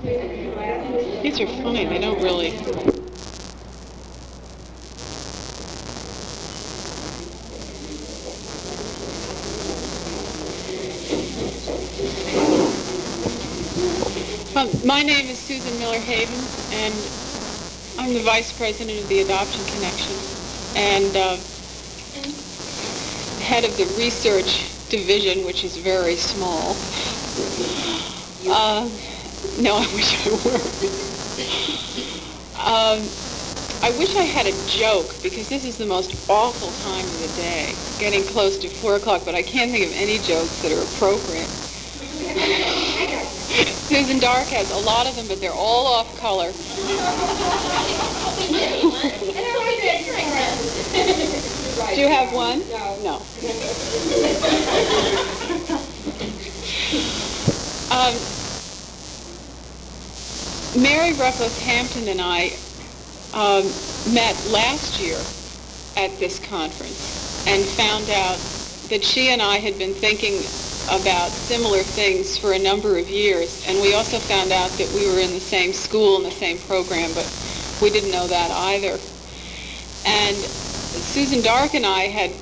These are funny. They don't really... My name is Susan Miller-Haven, and I'm the Vice President of the Adoption Connection and head of the Research Division, which is very small. No, I wish I were. I wish I had a joke, because this is the most awful time of the day, getting close to 4 o'clock, but I can't think of any jokes that are appropriate. Susan Dark has a lot of them, but they're all off color. Do you have one? No. Mary Ruckles Hampton and I met last year at this conference and found out that she and I had been thinking about similar things for a number of years, and we also found out that we were in the same school and the same program, but we didn't know that either. And Susan Dark and I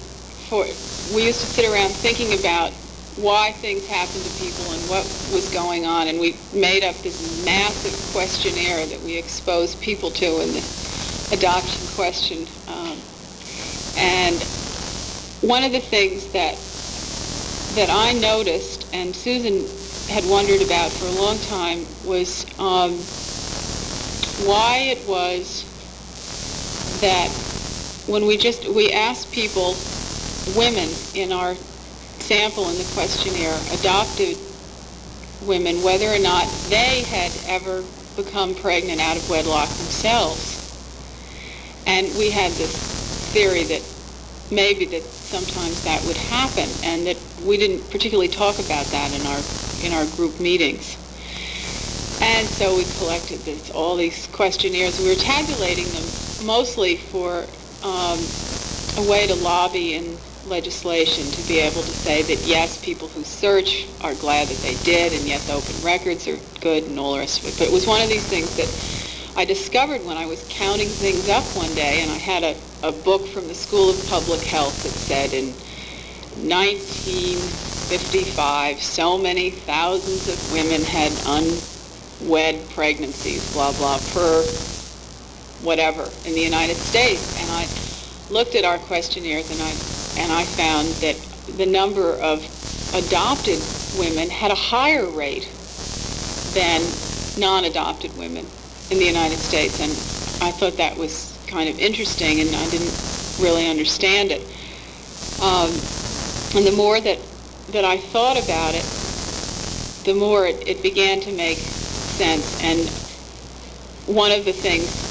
we used to sit around thinking about why things happened to people and what was going on, and we made up this massive questionnaire that we exposed people to in the adoption question. And one of the things that I noticed, and Susan had wondered about for a long time, was why it was that when we asked people, women in our sample in the questionnaire, adopted women, whether or not they had ever become pregnant out of wedlock themselves. And we had this theory that maybe that sometimes that would happen, and that we didn't particularly talk about that in our group meetings. And so we collected all these questionnaires. We were tabulating them mostly for a way to lobby in legislation to be able to say that yes, people who search are glad that they did, and yes, open records are good, and all the rest of it. But it was one of these things that I discovered when I was counting things up one day, and I had a book from the School of Public Health that said in 1955, so many thousands of women had unwed pregnancies, blah, blah, per whatever in the United States. And I looked at our questionnaires, and I found that the number of adopted women had a higher rate than non-adopted women in the United States. And I thought that was kind of interesting, and I didn't really understand it. And the more that I thought about it, the more it began to make sense. And one of the things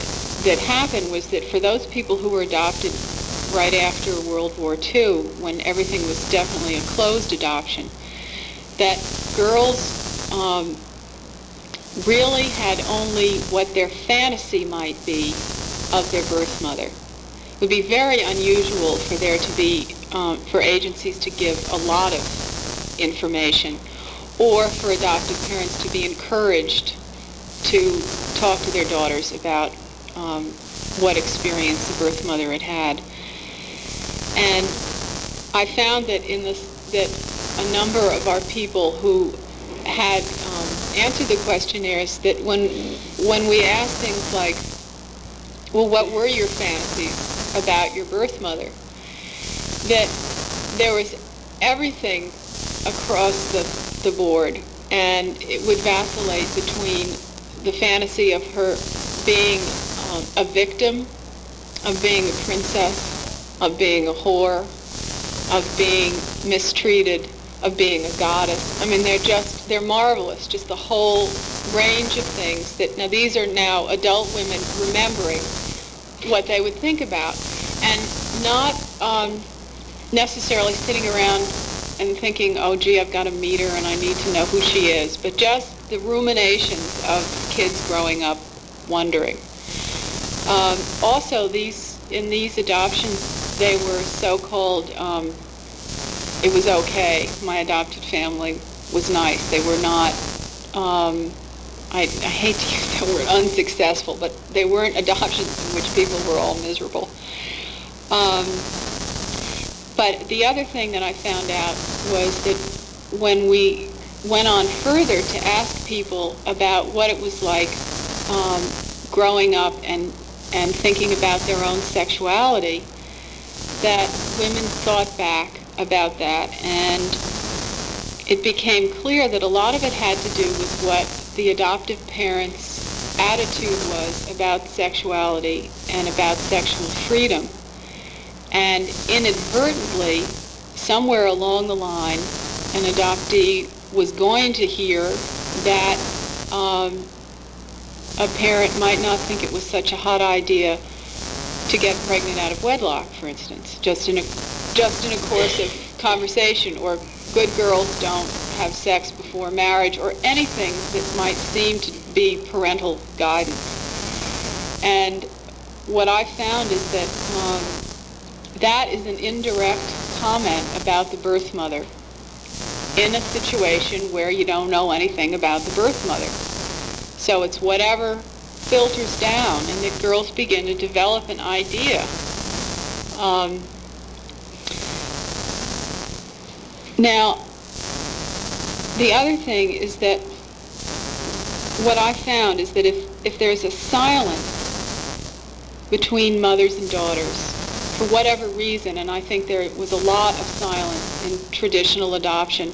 that happened was that for those people who were adopted right after World War II, when everything was definitely a closed adoption, that girls really had only what their fantasy might be of their birth mother. It would be very unusual for there to be, for agencies to give a lot of information, or for adoptive parents to be encouraged to talk to their daughters about what experience the birth mother had had. And I found that that a number of our people who had answered the questionnaires, that when we asked things like, well, what were your fantasies about your birth mother, that there was everything across the board, and it would vacillate between the fantasy of her being a victim, of being a princess, of being a whore, of being mistreated, of being a goddess. I mean, they're marvelous, just the whole range of things that, now these are now adult women remembering what they would think about, and not necessarily sitting around and thinking, oh gee, I've got to meet her and I need to know who she is, but just the ruminations of kids growing up wondering. Also, in these adoptions, they were so-called, it was okay. My adopted family was nice. They were not I hate to use that word unsuccessful, but they weren't adoptions in which people were all miserable. But the other thing that I found out was that when we went on further to ask people about what it was like growing up and thinking about their own sexuality, that women thought back about that, and it became clear that a lot of it had to do with what the adoptive parents' attitude was about sexuality and about sexual freedom. And inadvertently, somewhere along the line, an adoptee was going to hear that a parent might not think it was such a hot idea to get pregnant out of wedlock, for instance, just in a course of conversation, or good girls don't have sex before marriage, or anything that might seem to be parental guidance. And what I found is that that is an indirect comment about the birth mother in a situation where you don't know anything about the birth mother. So it's whatever filters down, and that girls begin to develop an idea. Now, the other thing is that what I found is that if there's a silence between mothers and daughters, for whatever reason, and I think there was a lot of silence in traditional adoption,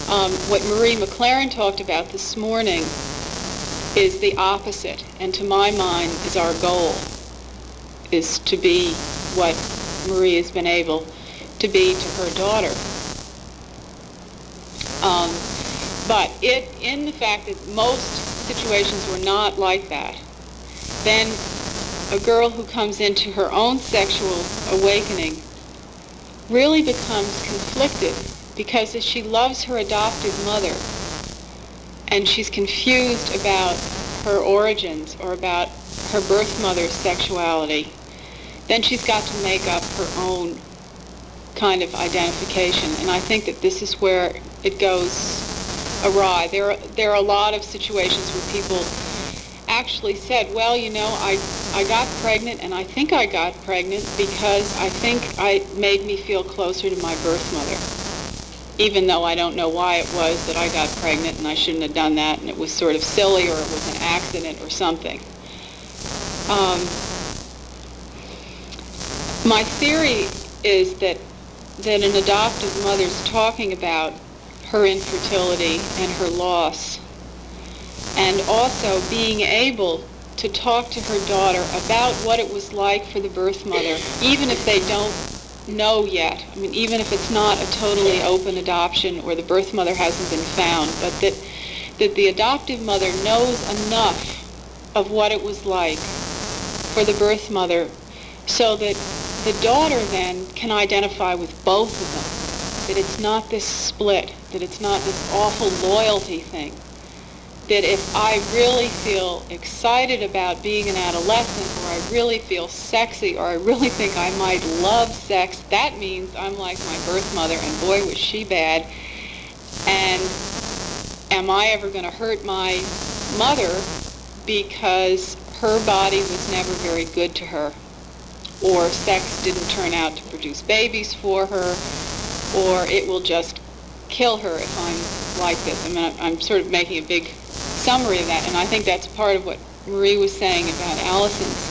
what Marie McLaren talked about this morning is the opposite, and to my mind is our goal, is to be what Marie has been able to be to her daughter. But in the fact that most situations were not like that, then a girl who comes into her own sexual awakening really becomes conflicted, because as she loves her adoptive mother and she's confused about her origins or about her birth mother's sexuality, then she's got to make up her own kind of identification. And I think that this is where it goes awry. There are a lot of situations where people actually said, well, you know, I got pregnant, and I think I got pregnant because I think it made me feel closer to my birth mother, even though I don't know why it was that I got pregnant and I shouldn't have done that, and it was sort of silly, or it was an accident or something. My theory is that an adoptive mother's talking about her infertility and her loss, and also being able to talk to her daughter about what it was like for the birth mother, even if they don't know yet. I mean, even if it's not a totally open adoption or the birth mother hasn't been found, but that the adoptive mother knows enough of what it was like for the birth mother so that the daughter then can identify with both of them, that it's not this split, that it's not this awful loyalty thing, that if I really feel excited about being an adolescent, or I really feel sexy, or I really think I might love sex, that means I'm like my birth mother, and boy was she bad, and am I ever going to hurt my mother because her body was never very good to her, or sex didn't turn out to produce babies for her, or it will just kill her if I'm like this. I mean, I'm sort of making a big summary of that, and I think that's part of what Marie was saying about Allison's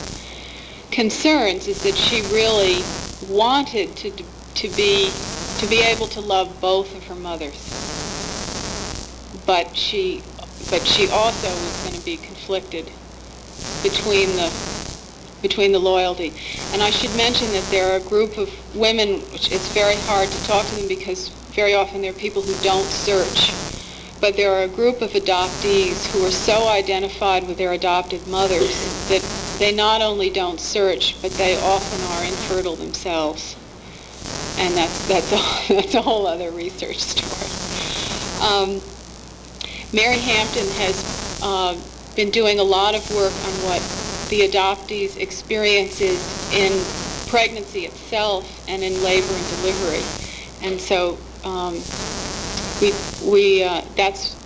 concerns, is that she really wanted to be able to love both of her mothers, but she also was going to be conflicted between the loyalty. And I should mention that there are a group of women, which it's very hard to talk to them because very often they're people who don't search, but there are a group of adoptees who are so identified with their adopted mothers that they not only don't search, but they often are infertile themselves. And that's a whole other research story. Mary Hampton has been doing a lot of work on what the adoptees' experiences in pregnancy itself and in labor and delivery. And so that's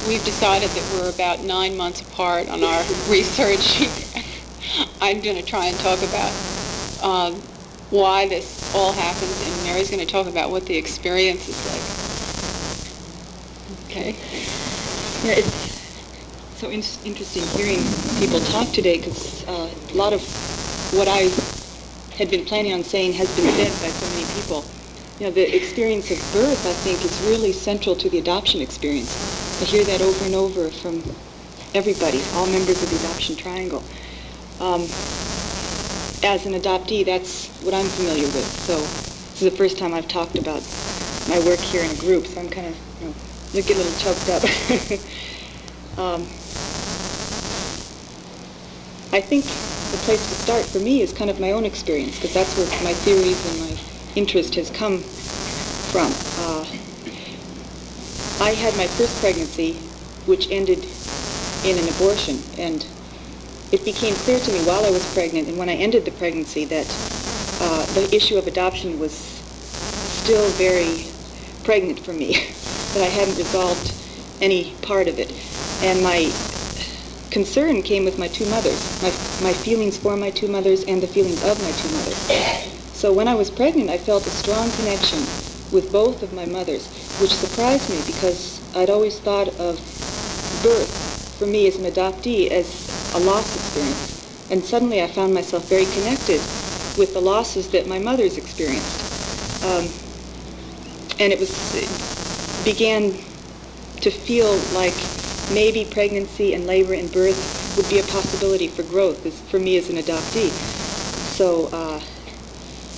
we've decided that we're about 9 months apart on our research. I'm going to try and talk about why this all happens, and Mary's going to talk about what the experience is like. Okay. Yeah, it's so interesting hearing people talk today, because a lot of what I had been planning on saying has been said by so many people. You know, the experience of birth, I think, is really central to the adoption experience. I hear that over and over from everybody, all members of the adoption triangle. As an adoptee, that's what I'm familiar with. So this is the first time I've talked about my work here in a group, so I'm kind of, get a little choked up. I think the place to start for me is kind of my own experience, because that's where my theories and my interest has come from. I had my first pregnancy, which ended in an abortion, and it became clear to me while I was pregnant and when I ended the pregnancy that the issue of adoption was still very pregnant for me, that I hadn't resolved any part of it. And my concern came with my two mothers, my feelings for my two mothers and the feelings of my two mothers. So when I was pregnant, I felt a strong connection with both of my mothers, which surprised me because I'd always thought of birth for me as an adoptee as a loss experience. And suddenly I found myself very connected with the losses that my mothers experienced. And it began to feel like maybe pregnancy and labor and birth would be a possibility for growth for me as an adoptee. So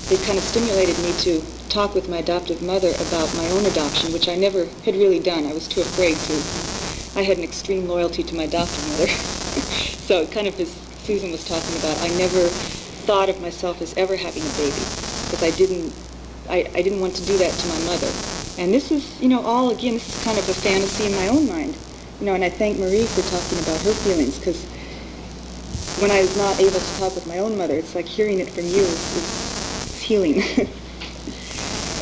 it kind of stimulated me to talk with my adoptive mother about my own adoption, which I never had really done. I was too afraid to. I had an extreme loyalty to my adoptive mother. So kind of as Susan was talking about, I never thought of myself as ever having a baby, because I didn't want to do that to my mother. And this is, all, again, this is kind of a fantasy in my own mind. And I thank Marie for talking about her feelings, because when I was not able to talk with my own mother, it's like hearing it from you is healing.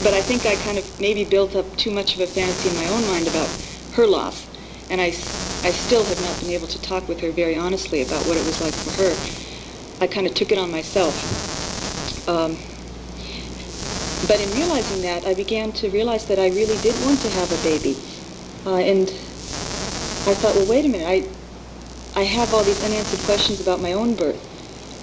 But I think I kind of maybe built up too much of a fantasy in my own mind about her loss. And I still have not been able to talk with her very honestly about what it was like for her. I kind of took it on myself. But in realizing that, I began to realize that I really did want to have a baby. And I thought, well, wait a minute, I have all these unanswered questions about my own birth.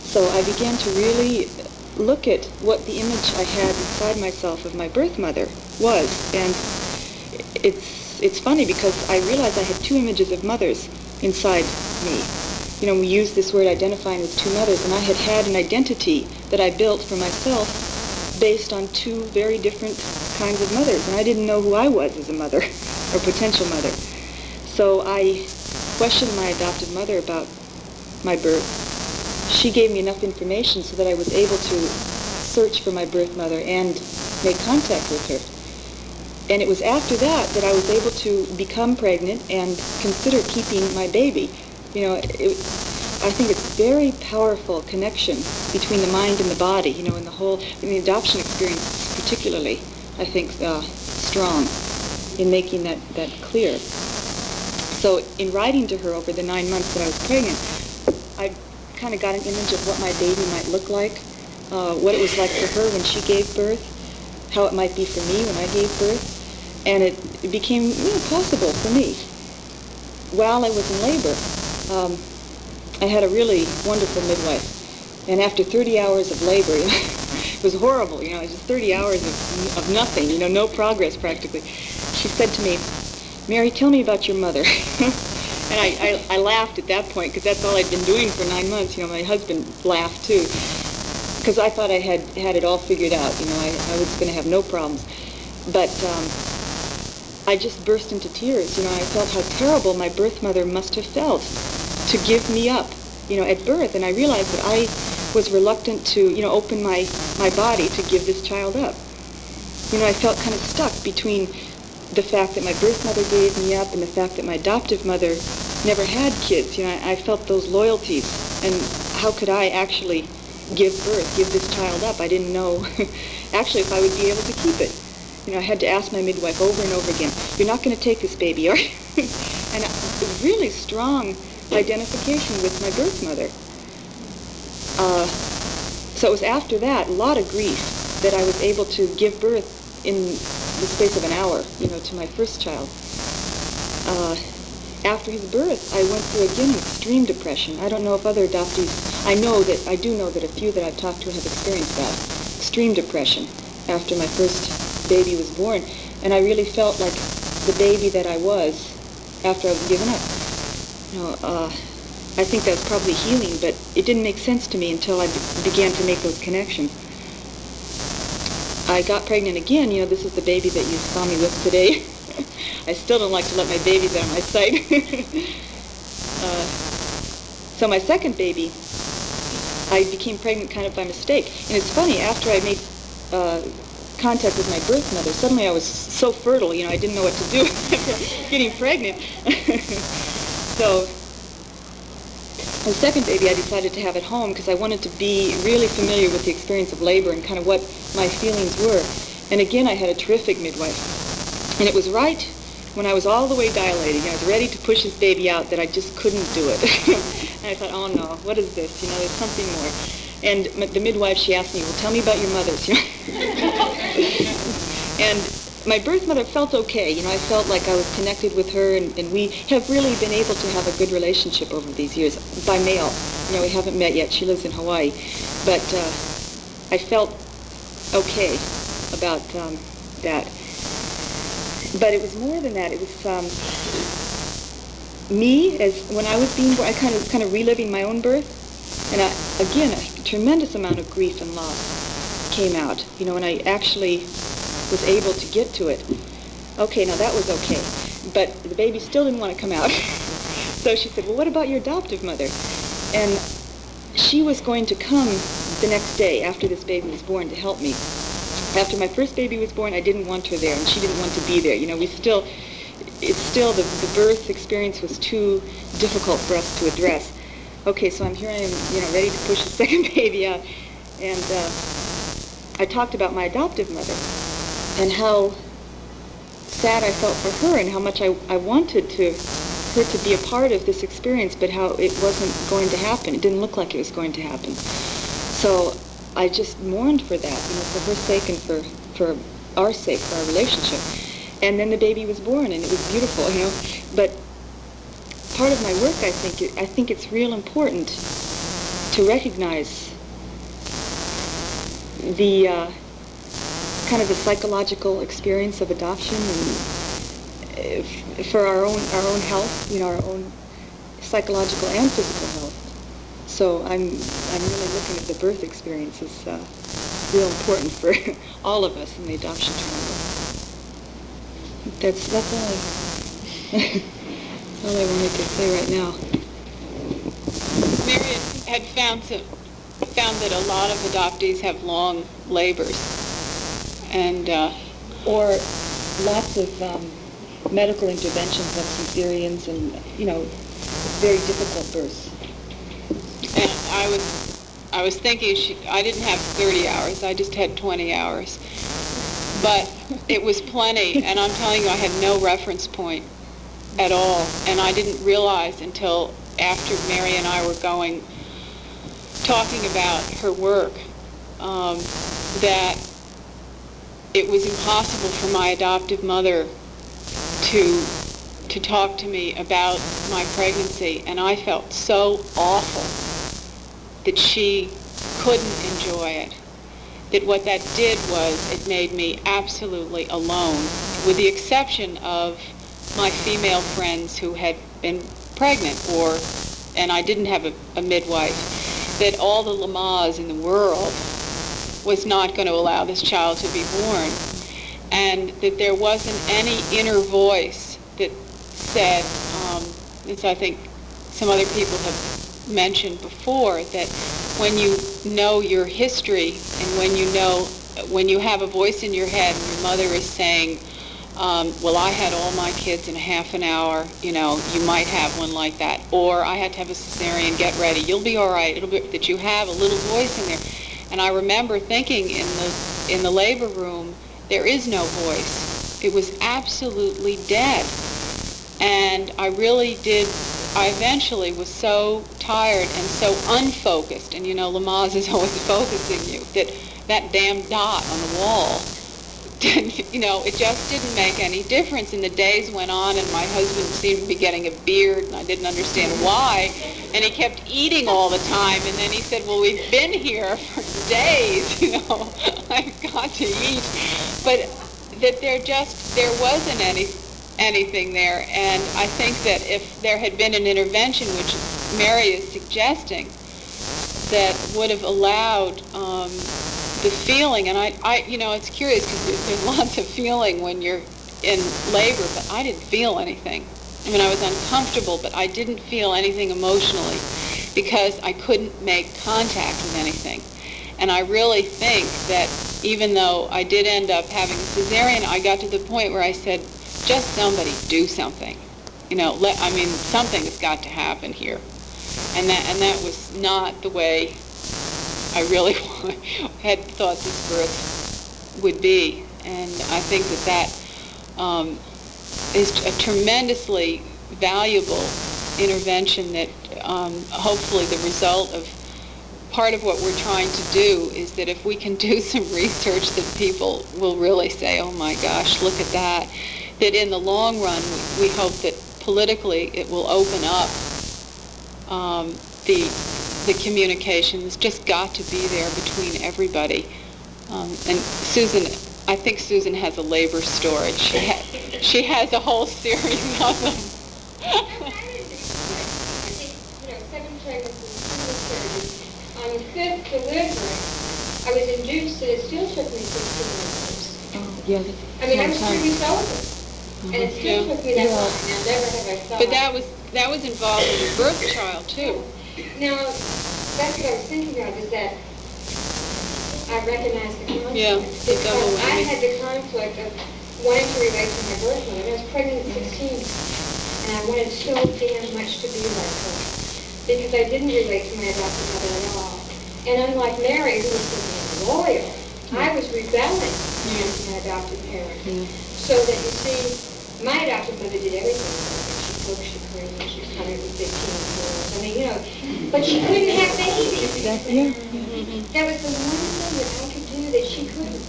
So I began to really look at what the image I had inside myself of my birth mother was. And it's funny because I realized I had two images of mothers inside me. We use this word identifying with two mothers, and I had an identity that I built for myself based on two very different kinds of mothers, and I didn't know who I was as a mother or potential mother. So I questioned my adopted mother about my birth. She gave me enough information so that I was able to search for my birth mother and make contact with her. And it was after that I was able to become pregnant and consider keeping my baby. I think it's a very powerful connection between the mind and the body, and the adoption experience particularly, I think, strong in making that clear. So in writing to her over the 9 months that I was pregnant, I kind of got an image of what my baby might look like, what it was like for her when she gave birth, how it might be for me when I gave birth. And it became possible for me. While I was in labor, I had a really wonderful midwife. And after 30 hours of labor, it was horrible, it was just 30 hours of nothing, no progress practically. She said to me, "Mary, tell me about your mother." And I laughed at that point, because that's all I'd been doing for 9 months. My husband laughed too, because I thought I had it all figured out. I was going to have no problems. But I just burst into tears. I felt how terrible my birth mother must have felt to give me up, at birth. And I realized that I was reluctant to, open my body to give this child up. I felt kind of stuck between the fact that my birth mother gave me up and the fact that my adoptive mother never had kids. I felt those loyalties. And how could I actually give this child up? I didn't know actually if I would be able to keep it. I had to ask my midwife over and over again, "You're not going to take this baby, are you?" and a really strong identification with my birth mother. So it was after that, a lot of grief, that I was able to give birth in the space of an hour, to my first child. After his birth, I went through again an extreme depression. I don't know if other adoptees, I do know that a few that I've talked to have experienced that. Extreme depression after my first baby was born. And I really felt like the baby that I was after I was given up. I think that's probably healing, but it didn't make sense to me until I began to make those connections. I got pregnant again. This is the baby that you saw me with today. I still don't like to let my babies out of my sight. So my second baby, I became pregnant kind of by mistake. And it's funny, after I made contact with my birth mother, suddenly I was so fertile, I didn't know what to do getting pregnant. So the second baby I decided to have at home because I wanted to be really familiar with the experience of labor and kind of what my feelings were. And again, I had a terrific midwife. And it was right when I was all the way dilating, I was ready to push this baby out, that I just couldn't do it. And I thought, oh no, what is this? There's something more. And the midwife, she asked me, well, tell me about your mothers. And my birth mother felt okay. I felt like I was connected with her, and we have really been able to have a good relationship over these years, by mail. We haven't met yet. She lives in Hawaii. But I felt okay about that. But it was more than that. It was me, as when I was being born, I kind of reliving my own birth. And again, a tremendous amount of grief and loss came out, when I actually was able to get to it. Okay, now that was okay. But the baby still didn't want to come out. So she said, well, what about your adoptive mother? And she was going to come the next day after this baby was born to help me. After my first baby was born, I didn't want her there, and she didn't want to be there. The birth experience was too difficult for us to address. Okay, so here I am, ready to push the second baby out. And I talked about my adoptive mother and how sad I felt for her and how much I wanted her to be a part of this experience, but how it wasn't going to happen. It didn't look like it was going to happen. So I just mourned for that, for her sake and for our sake, for our relationship. And then the baby was born, and it was beautiful, But part of my work, I think it's real important to recognize the kind of the psychological experience of adoption, and for our own health, our own psychological and physical health. So I'm really looking at the birth experience as real important for all of us in the adoption triangle. That's all I wanted to say right now. Marion had found that a lot of adoptees have long labors, and or lots of medical interventions like cesareans and very difficult births. And I was thinking I didn't have 30 hours. I just had 20 hours, but it was plenty. And I'm telling you, I had no reference point at all, and I didn't realize until after Mary and I were talking about her work, that it was impossible for my adoptive mother to talk to me about my pregnancy, and I felt so awful that she couldn't enjoy it. That what that did was it made me absolutely alone, with the exception of my female friends who had been pregnant, and I didn't have a midwife, that all the lamas in the world was not going to allow this child to be born, and that there wasn't any inner voice that said, as I think some other people have mentioned before, that when you know your history and when you have a voice in your head and your mother is saying, well, I had all my kids in a half an hour, you might have one like that, or I had to have a cesarean, get ready, you'll be all right, that you have a little voice in there. And I remember thinking in the labor room, there is no voice. It was absolutely dead. And I eventually was so tired and so unfocused, and Lamaze is always focusing you, that damn dot on the wall, it just didn't make any difference. And the days went on, and my husband seemed to be getting a beard, and I didn't understand why. And he kept eating all the time, and then he said, well, we've been here for days, I've got to eat. But that there wasn't anything there. And I think that if there had been an intervention, which Mary is suggesting, that would have allowed the feeling, and it's curious because there's lots of feeling when you're in labor, but I didn't feel anything. I mean, I was uncomfortable, but I didn't feel anything emotionally because I couldn't make contact with anything. And I really think that even though I did end up having a cesarean, I got to the point where I said, just somebody do something. Something has got to happen here. And that was not the way I really had thought this birth would be. And I think that is a tremendously valuable intervention that hopefully the result of part of what we're trying to do is that if we can do some research that people will really say, oh my gosh, look at that in the long run we hope that politically it will open up the communication. It's just got to be there between everybody. And Susan, I think Susan has a labor story. She has a whole series of them. On the fifth delivery, I was induced and it still took me 16 hours. Oh, yeah. I mean, I was 3 weeks over. And it still took me that long. Now, never have I thought. But that was involved in the birth child, too. Now, that's what I was thinking of, is that I recognized the conflict. Yeah, because I had the conflict of wanting to relate to my birth mother. I was pregnant at 16, and I wanted so damn much to be like her, because I didn't relate to my adopted mother at all. And unlike Mary, who was so loyal, I was rebelling against my adopted parent. So that, you see, my adopted mother did everything. She cooked, she cleaned, she was 115 years. I mean, but she couldn't have babies. Yeah. That was the one thing that I could do that she couldn't.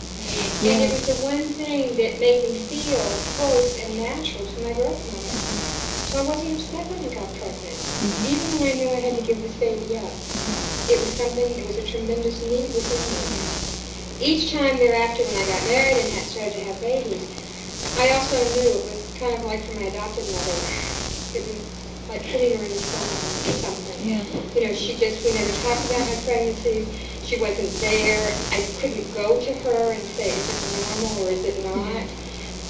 And it was the one thing that made me feel close and natural to my birth mother. So I wasn't upset when I got pregnant. Even when I knew I had to give this baby up. It was a tremendous need within me. Each time thereafter when I got married and started to have babies, I also knew it was kind of like for my adopted mother. It was like putting her in the sun or something. Yeah. We never talked about my pregnancy. She wasn't there. I couldn't go to her and say, is it normal or is it not?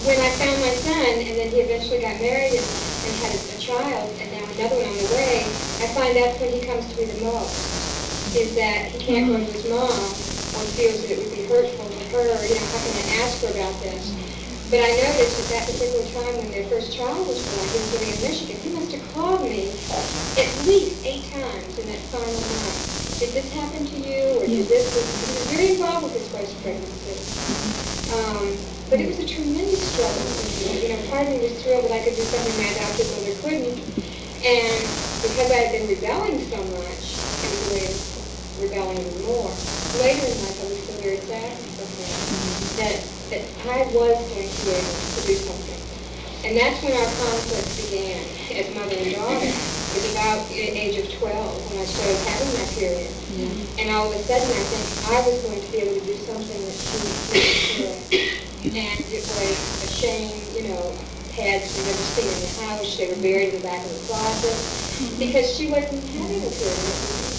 When I found my son, and then he eventually got married and had a child, and now another one on the way, I find that's when he comes to me the most, is that he can't go to his mom or feels that it would be hurtful to her, how can I ask her about this? But I noticed at that particular time when their first child was born, he was living in Michigan, he must have called me at least 8 times in that final month. Did this happen to you, or did this? He was very involved with his wife's pregnancy. But it was a tremendous struggle for me. Part of me was thrilled that I could do something my adopted mother couldn't. And because I had been rebelling so much, it was a way of rebelling even more. Later in life, I was still very sad that I was going to be able to do something. And that's when our conflict began as mother and daughter. It was about the age of 12 when I started having my period. And all of a sudden I think I was going to be able to do something that she couldn't. And it was a shame, pads we never seen in the house. They were buried in the back of the closet because she wasn't having a period.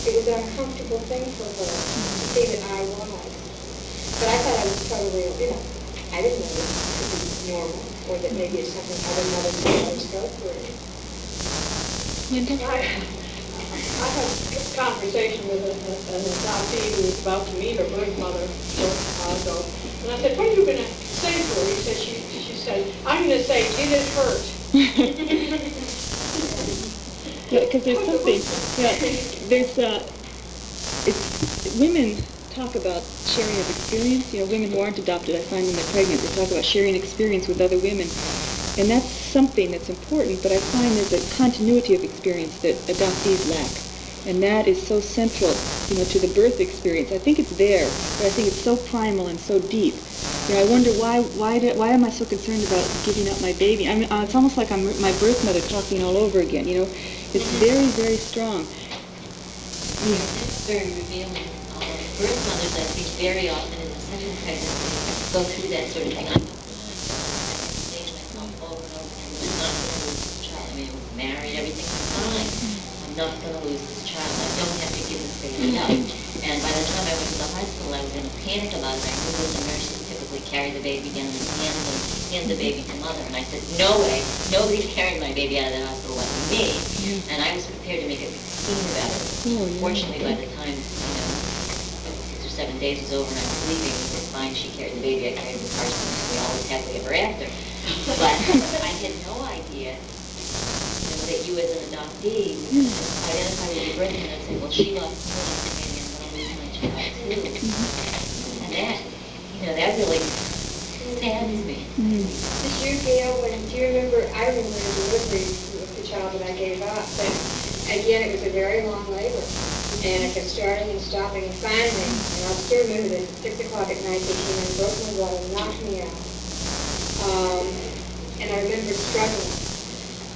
It was an uncomfortable thing for her to see that I was. But I thought I was totally, I didn't know it could be normal, or that maybe it's something other mothers and fathers go through. I had a conversation with an adoptee who was about to meet her birth mother a short while ago. And I said, what are you going to say to her? He said, she said, I'm going to say, did it hurt? Because there's something, women talk about sharing of experience. Women who aren't adopted, I find when they're pregnant, they talk about sharing experience with other women. And that's something that's important, but I find there's a continuity of experience that adoptees lack. And that is so central, to the birth experience. I think it's there, but I think it's so primal and so deep. I wonder why am I so concerned about giving up my baby? It's almost like I'm my birth mother talking all over again. It's very, very strong. Yeah. It's very revealing. Birth mothers, I think, very often in the second pregnancy go through that sort of thing. I'm saying to myself over and over again, I'm not going to lose this child. I was married, everything's fine. I'm not going to lose this child. I don't have to give this baby up. And by the time I went to the hospital, I was in a panic about it. I knew that the nurses typically carry the baby down in hands and hand the baby to mother. And I said, no way, nobody's carrying my baby out of the hospital like me. And I was prepared to make a big scene about it. Fortunately, by the time, 6 or 7 days was over and I was leaving, it was fine. She carried the baby, I carried the person. We all lived happily ever after. But I had no idea that you as an adoptee would identify with your birth mother and say, well, she lost me, and I'm going to lose my child too. And that really saddens me. Did you, Gail, do you remember, I remember the delivery with the child that I gave up, but again, it was a very long labor. And I kept starting and stopping, and finally, and I still remember this, 6 o'clock at night, they came in, broke my bladder, knocked me out. And I remember struggling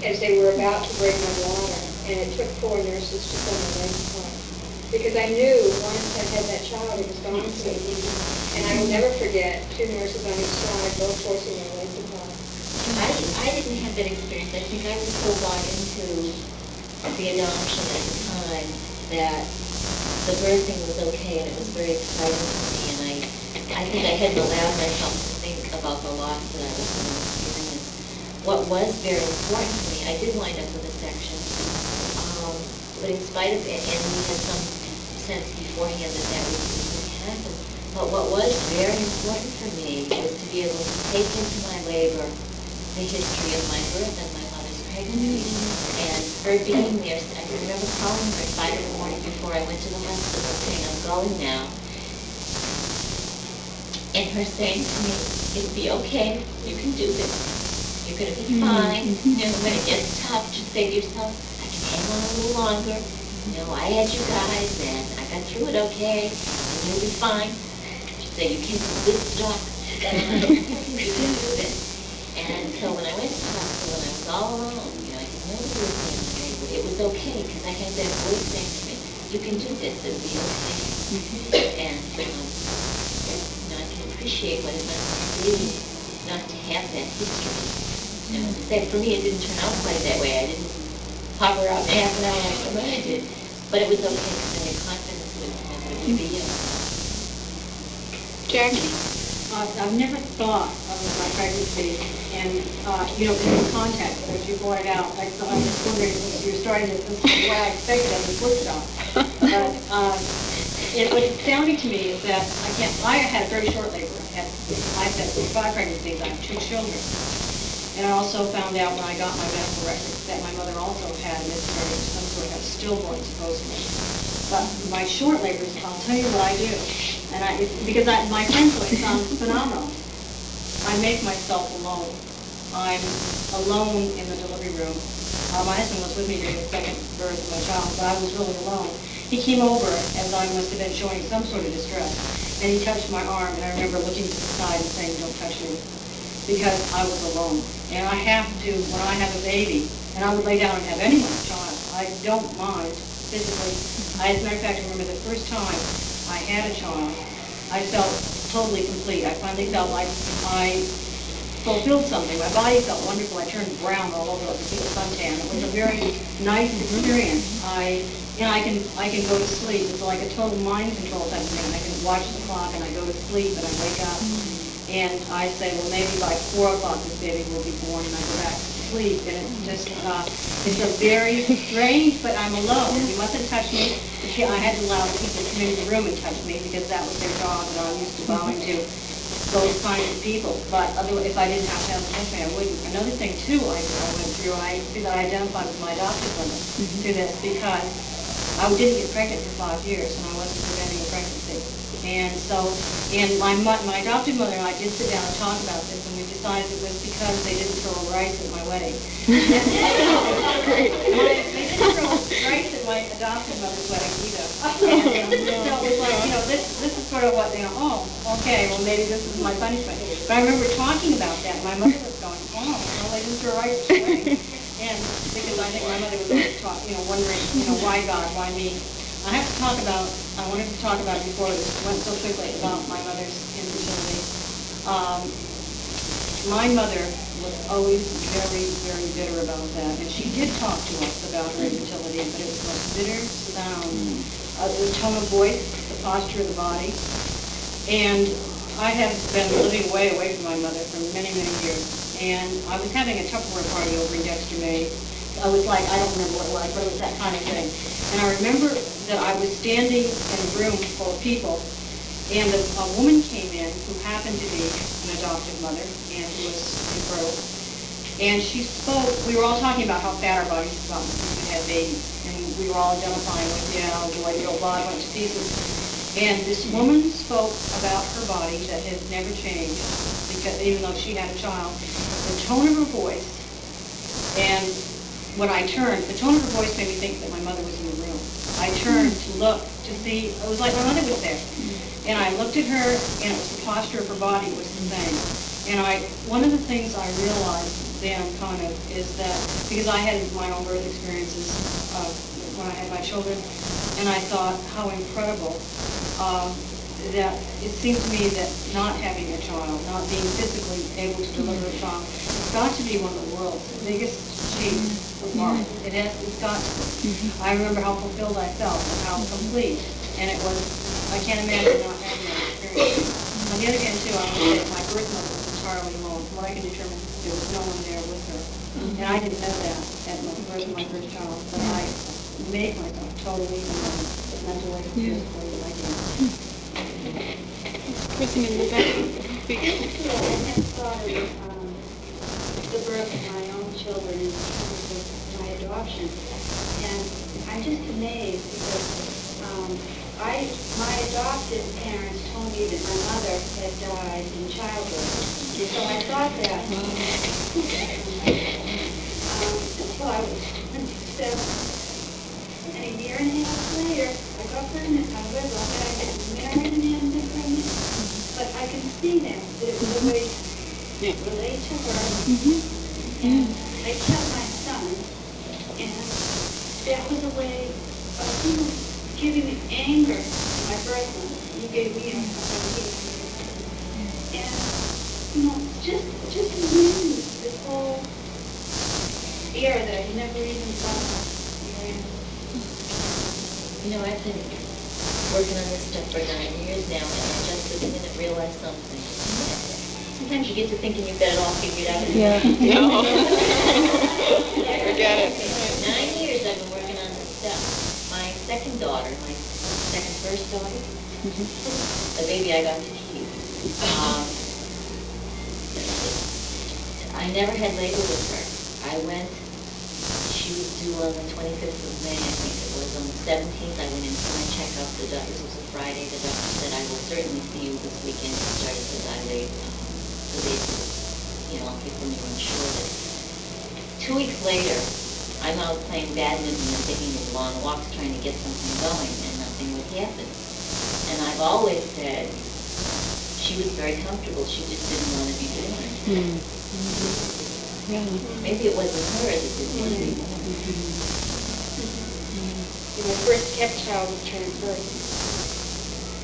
as they were about to break my bladder, and it took 4 nurses to pull my legs apart. Because I knew once I had that child, it was gone to me. And I will never forget 2 nurses on each side, both forcing my legs apart. I didn't have that experience. I think I was so bought into the adoption at the time that the birthing was okay and it was very exciting to me. And I think I hadn't allowed myself to think about the loss that I was going to experience. What was very important to me, I did wind up with a section, but in spite of it, and we had some sense beforehand that was going to happen. But what was very important for me was to be able to take into my labor the history of my birth and my mother's pregnancy. And her being there, I remember calling her at 5 in the morning before I went to the hospital saying, I'm going now. And her saying to me, it'll be okay, you can do this. You're going to be fine. When it gets tough, just say to yourself, I can hang on a little longer. I had you guys, and I got through it okay, and you'll be fine. Just say, you can do this stuff. You can do this. And so when I went to the hospital and I was all alone, I had nobody with me in the neighborhood, it was okay, because I had that voice saying to me, you can do this, it'll be okay. And I can appreciate what it meant to be not to have that history. For me, it didn't turn out quite that way. I didn't pop her out in half an hour like my mother did. But it was okay because I had confidence with him that it would be you. Jackie? I've never thought of my pregnancy and, in context, as you brought it out. I was just wondering if you were starting this is the way I expected it was worked on. But what's astounding to me is that I had a very short labor. I've had 5 pregnancies. I have 2 children. And I also found out when I got my medical records that my mother also had miscarriage, some sort of stillborn, supposedly. But my short labors, I'll tell you what I do. And my friends say it sounds phenomenal. I make myself alone. I'm alone in the delivery room. My husband was with me during the second birth of my child, but I was really alone. He came over as I must have been showing some sort of distress, and he touched my arm, and I remember looking to the side and saying, don't touch me, because I was alone. And I have to, when I have a baby, and I would lay down and have anyone's child, I don't mind physically. As a matter of fact, I remember the first time I had a child, I felt totally complete. I finally felt like I fulfilled something. My body felt wonderful. I turned brown all over like a big suntan. It was a very nice experience. I can go to sleep. It's like a total mind control type of thing. I can watch the clock and I go to sleep and I wake up. And I say, well, maybe by 4 o'clock this baby will be born, and I go back to sleep. And it's just, it's a very strange, but I'm alone. You mustn't touch me. I had to allow people to come into the room and touch me because that was their job, and I'm used to bowing to those kinds of people. But otherwise, if I didn't have to have them touch me, I wouldn't. Another thing, too, I went through, I identified with my adoptive mother through this because I didn't get pregnant for 5 years, and I wasn't preventing a pregnancy. And so, my adopted mother and I did sit down and talk about this, and we decided it was because they didn't throw rice at my wedding. They didn't throw rice at my adopted mother's wedding either. And, so it was like, this is sort of what, okay, well maybe this is my punishment. But I remember talking about that, and my mother was going, well, they didn't throw rice at my wedding. And because I think my mother was always wondering, why God, why me? I wanted to talk about before this went so quickly about my mother's infertility. My mother was always very, very bitter about that, and she did talk to us about her infertility, but it was the most bitter sound, the tone of voice, the posture of the body. And I have been living way away from my mother for many, many years, and I was having a Tupperware party over in Dexter, Maine. I was like, I don't remember what it was, but it was that kind of thing. And I remember that I was standing in a room full of people, and a woman came in who happened to be an adopted mother and who was infertile. And she spoke, we were all talking about how fat our bodies got when we had babies, and we were all identifying with, the way the old body went to pieces. And this woman spoke about her body that had never changed, because even though she had a child, the tone of her voice, and when I turned, the tone of her voice made me think that my mother was in the room. I turned to look to see, it was like my mother was there. And I looked at her, and it was the posture of her body was the same. And one of the things I realized then is that, because I had my own birth experiences when I had my children, and I thought how incredible that it seemed to me that not having a child, not being physically able to deliver a child, it's got to be one of the world's biggest achievements of life. It's got to be. I remember how fulfilled I felt and how complete, and it was, I can't imagine not having that experience. On the other hand, too, I want to say that my birth mother was entirely alone. From what I can determine, there was no one there with her. And I didn't know that at the birth of my first child, but I made myself totally alone, mentally, physically, like that. Person in the back. I had thought of the birth of my own children in terms of my adoption, and I'm just amazed because my adopted parents told me that my mother had died in childbirth. So I thought that until I was 27. And a year and a half later, I got pregnant. I was lucky I got married and hadn't been pregnant. But I can see now that it was a way to relate to her. And I kept my son. And that was a way of giving me anger to my birth mother. He gave me a couple of and, just amazing, this whole era that I never even thought of. I've been working on this stuff for 9 years now, and I just this minute realized something. Sometimes you get to thinking you've got it all figured out. Yeah. No. Forget it. 9 years I've been working on this stuff. My second daughter, first daughter, the baby I got to keep. I never had labor with her. She was due on the 25th of May, I think it was. On the 17th, I went in for my checkup. This was a Friday. The doctor said, I will certainly see you this weekend. He started to dilate the baby. I'll give them your insurance. 2 weeks later, I'm out playing badminton and taking these long walks trying to get something going, and nothing would happen. And I've always said she was very comfortable. She just didn't want to be born. Yeah. Maybe it wasn't her that didn't want to be born. My first stepchild was transferred.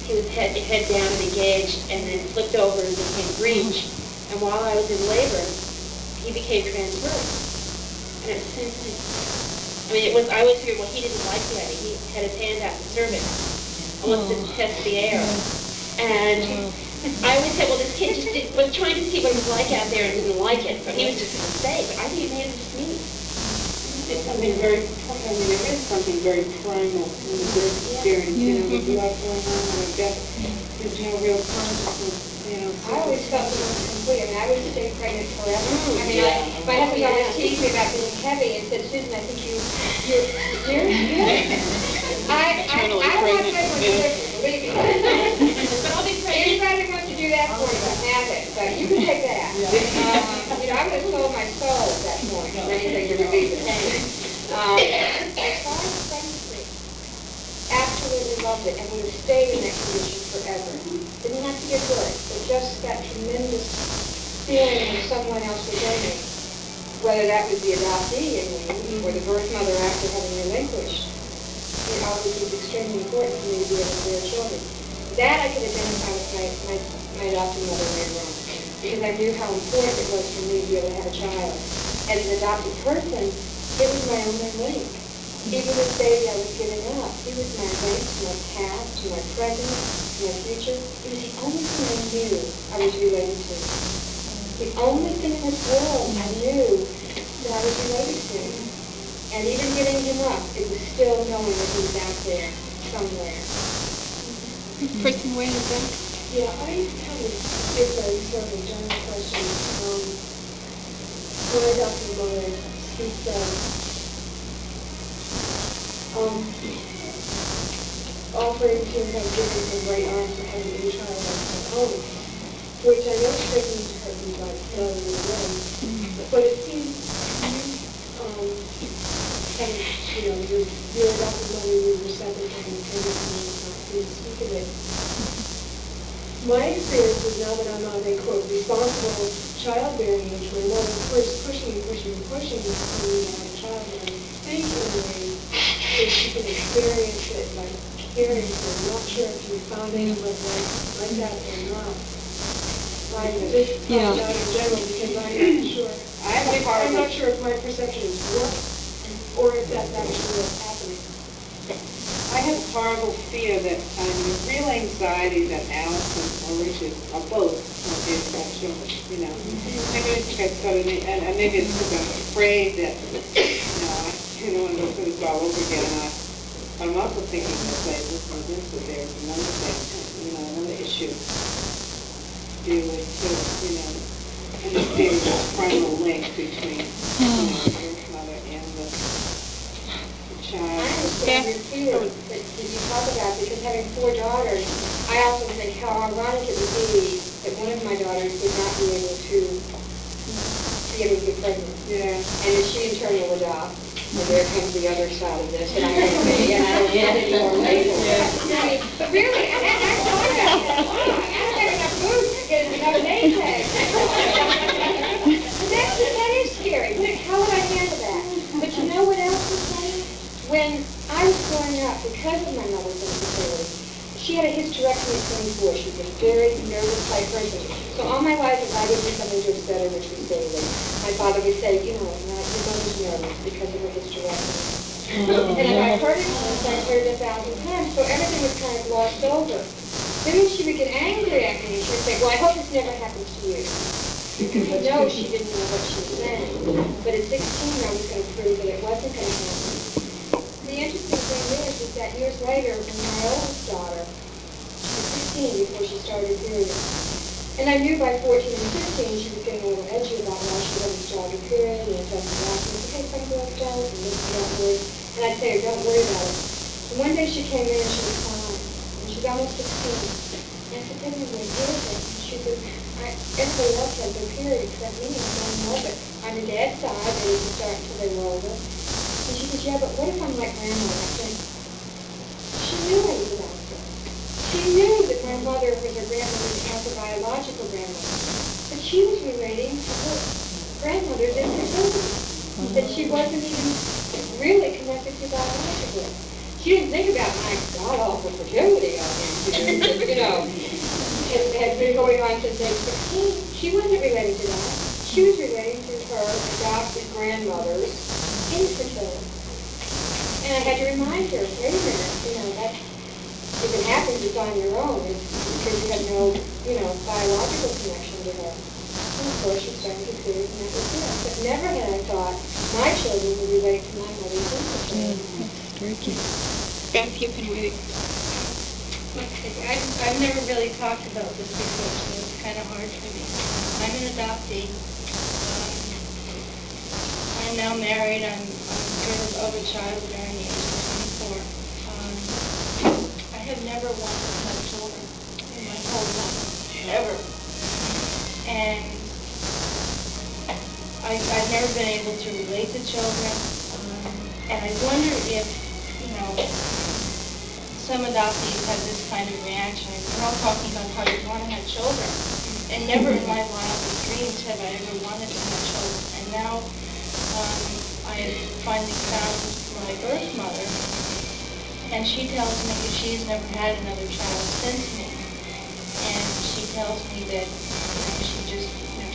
He was head down and engaged, and then flipped over and became breech. And while I was in labor, he became transferred. And it seemed I always figured, well, he didn't like that. He had his hand out in cervix, almost to test the air. And I always said, well, this kid just was trying to see what it was like out there and didn't like it. So he was just going to stay, but I think it made him just me. It's something there is something very primal in the birth experience, with love going on, and I guess there's no real consciousness, I always felt it was complete. I would stay pregnant forever. My husband always teased me about being heavy and said, Susan, I think you're serious? I don't want to believe me. but you can take that. I would have sold my soul at that point, anything to relieve the pain. As far as pregnancy, absolutely loved it and would have stayed in that condition forever. Didn't have to get good, but just that tremendous feeling when someone else was in me, whether that was the adoptee in me or the birth mother after having relinquished, it always was extremely important for me to be able to bear children. That I could identify with my adopted mother later on, because I knew how important it was for me to be able to have a child. As an adopted person, it was my only link. Even this baby I was giving up, he was my link to my past, to my present, to my future. It was the only thing I knew I was related to. The only thing in this world I knew that I was related to. And even giving him up, it was still knowing that he was out there somewhere. Kristen, where is that? Yeah, I have a different sort of general question. When I got to mother, she said, offering to have given him right arm for having a child of her own, which I know shouldn't hurt me like throwing it away. But it seems your adopted mother, you were second time pregnant, speak of it. My experience is now that I'm on a, quote, responsible childbearing age, where mother first pushing me to have a child, and I think in a way that she can experience it, like experience it. I'm not sure if you found anyone like that or not. I just found out in general because I'm not sure. I'm not sure if my perception is warped or if that's actually what's happening. I have horrible fear that real anxiety that Allison or Richard or both will be about children, Maybe I think I started, and maybe it's because I'm afraid that, I don't want to go through this all over again. And I'm also thinking that there's another thing, another issue to deal with, understanding the primal link between, the birth mother and the child. I understand your fear that you talk about, because having 4 daughters, I also think how ironic it would be that one of my daughters would not be able to get pregnant. Yeah. And that she in turn will adopt. And there comes the other side of this, and I'm going to be, and I don't get any more later. But really, I thought about that. I don't have enough food to get another name tag. That is scary. How would I handle that? But you know what else was funny? When I was growing up, because of my mother's infertility, she had a hysterectomy at 24. She was a very nervous type person. So all my life, if I would do something to upset her, which was daily, my father would say, your mother's nervous because of her hysterectomy. And if I heard it once, I heard it 1,000 times, so everything was kind of glossed over. Then she would get angry at me, and she would say, well, I hope this never happens to you. I know she didn't know what she was saying, but at 16 I was going to prove that it wasn't going to happen. The interesting thing is that years later, when my oldest daughter, she was 16 before she started her period, and I knew by 14 and 15 she was getting a little edgy about why she wasn't starting her period, and I told her, okay, some girls don't, and this and that, and I'd say, don't worry about it. And one day she came in and she was crying, and she's almost 16. And I said, tell me what is it? And she said, everybody else has their period except me, and I don't know, but on the dad's side, they didn't start until they were older. And she said, yeah, but what if I'm like Grandma? I said, she knew I was about her. She knew that my mother was her grandmother and not the biological grandmother. But she was relating to her grandmother's infertility. That she wasn't even really connected to biologically. She didn't think about my god-awful fertility on him, It had been going on since age 16. She wasn't relating to that. She was relating to her adopted grandmother's infertility. And I had to remind her, wait a minute, that if it happens, it's on your own. It's because you have no, biological connection to her. And of course, she started to period, and that was it. But never had I thought my children would relate to my mother's infertility. Very cute. Beth, you've been waiting. I've never really talked about this before, so it's kind of hard for me. I'm an adoptee. I'm now married. I'm of a childbearing age of 24. I have never wanted to have children in my whole life, ever. I've never been able to relate to children, and I wonder if, some adoptees have this kind of reaction. We're all talking about how you want to have children, and never in my wildest dreams have I ever wanted to have children. And now I have finally found my birth mother, and she tells me that she's never had another child since me. And she tells me that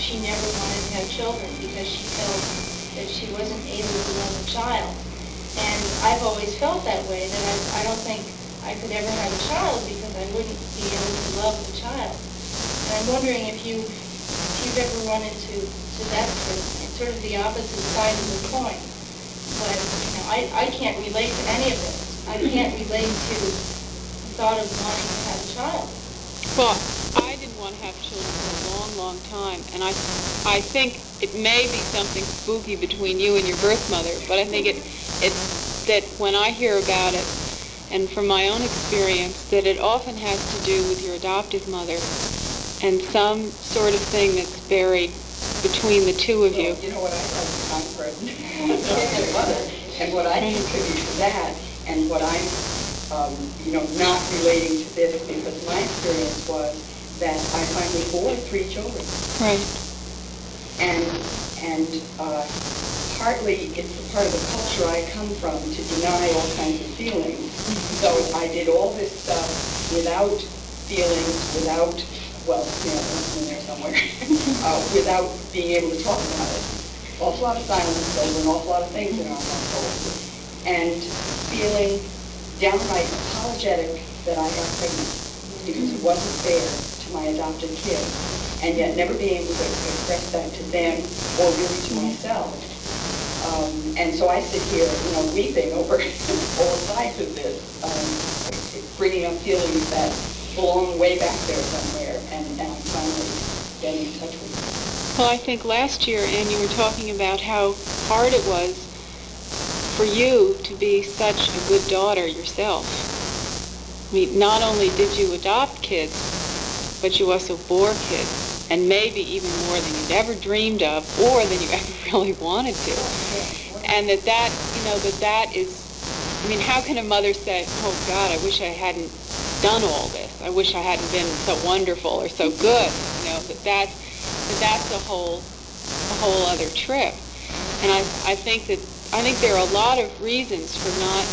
she never wanted to have children because she felt that she wasn't able to love a child. And I've always felt that way, that I don't think I could ever have a child because I wouldn't be able to love the child. And I'm wondering if you've ever run into that sort of the opposite side of the coin. But I can't relate to any of it. I can't relate to the thought of wanting to have a child. Well, I didn't want to have children for a long, long time, and I think it may be something spooky between you and your birth mother, but I think it's that when I hear about it, and from my own experience, that it often has to do with your adoptive mother and some sort of thing that's buried between the two of you. You know what, I'm a person, adoptive mother, and what I contribute to that, and what I'm not relating to this, because my experience was that I finally bore 3 children. Right. And partly it's the part of the culture I come from to deny all kinds of feelings. So I did all this stuff without feelings, without, in there somewhere, without being able to talk about it. Awful lot of silence over an awful lot of things in our household. And feeling downright apologetic that I got pregnant because it wasn't fair to my adopted kid, and yet never being able to express that to them or really to myself. And so I sit here, weeping over all sides of this, bringing up feelings that belong way back there somewhere, and I'm finally getting in touch with them. Well, I think last year, Anne, you were talking about how hard it was for you to be such a good daughter yourself. I mean, not only did you adopt kids, but you also bore kids, and maybe even more than you'd ever dreamed of, or than you ever really wanted to. And that is, how can a mother say, oh God, I wish I hadn't done all this. I wish I hadn't been so wonderful or so good. That's a whole other trip. And I think there are a lot of reasons for not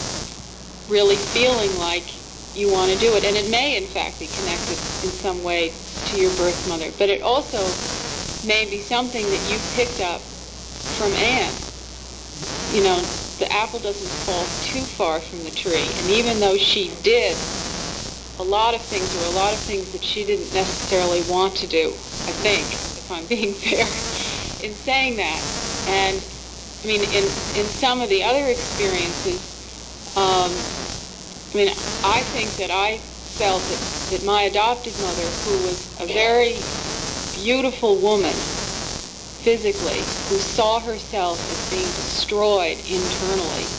really feeling like you want to do it. And it may, in fact, be connected in some way to your birth mother. But it also may be something that you picked up from Anne. The apple doesn't fall too far from the tree. And even though she did a lot of things that she didn't necessarily want to do, I think, if I'm being fair in saying that. And in some of the other experiences, I think that I felt that my adopted mother, who was a very beautiful woman physically, who saw herself as being destroyed internally,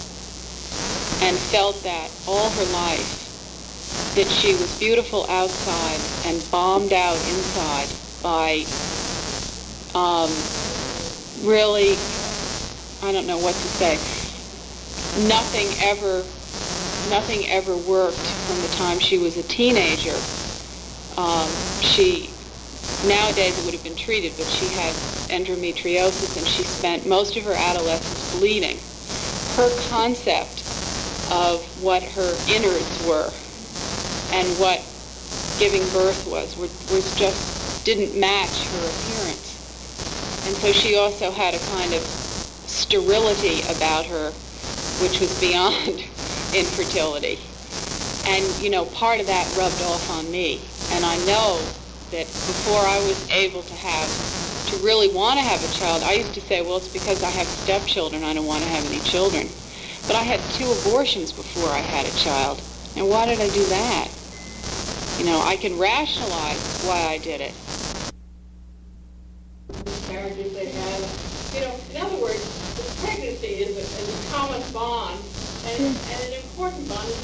and felt that all her life, that she was beautiful outside and bombed out inside by really, I don't know what to say. Nothing ever worked from the time she was a teenager. Nowadays it would have been treated, but she had endometriosis, and she spent most of her adolescence bleeding. Her concept of what her innards were and what giving birth was just didn't match her appearance. And so she also had a kind of sterility about her, which was beyond infertility. And, part of that rubbed off on me. And I know that before I was able to really want to have a child, I used to say, well, it's because I have stepchildren, I don't want to have any children. But I had 2 abortions before I had a child. And why did I do that? I can rationalize why I did it. Marriages they have, in other words, pregnancy is a common bond, and an important bond, is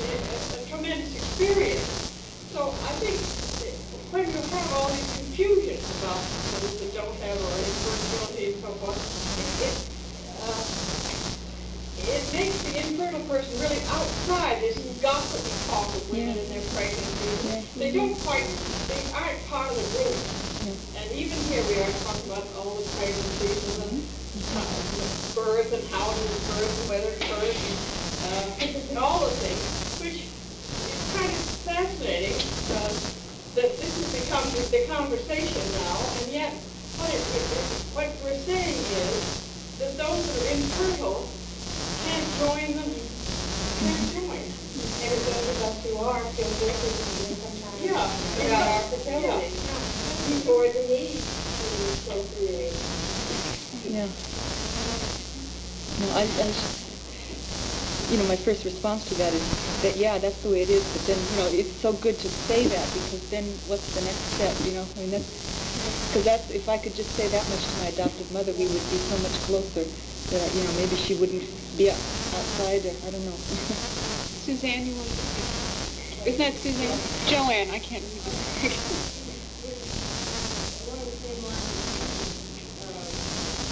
a tremendous experience. So I think when you have all these confusions about those that don't have or infertility and so forth, it makes the infertile person really outside this gossipy talk of women and their pregnancies. They aren't part of the group. And even here we are talking about all the pregnancies and the birth and how it was birthed and whether it's birthed and all the things, which is kind of fascinating that this has become the conversation now, and yet what we're saying is that those that are infertile can't join them, can't join. And it's those of us who are feel guilty sometimes Yeah. about our fertility or the need to procreate. Yeah. No, I just, my first response to that is that, yeah, that's the way it is, but then, it's so good to say that, because then what's the next step, because if I could just say that much to my adoptive mother, we would be so much closer that, maybe she wouldn't be outside, or I don't know. Suzanne, you want to speak? Isn't that Suzanne? Joanne, I can't read this. Along the same lines,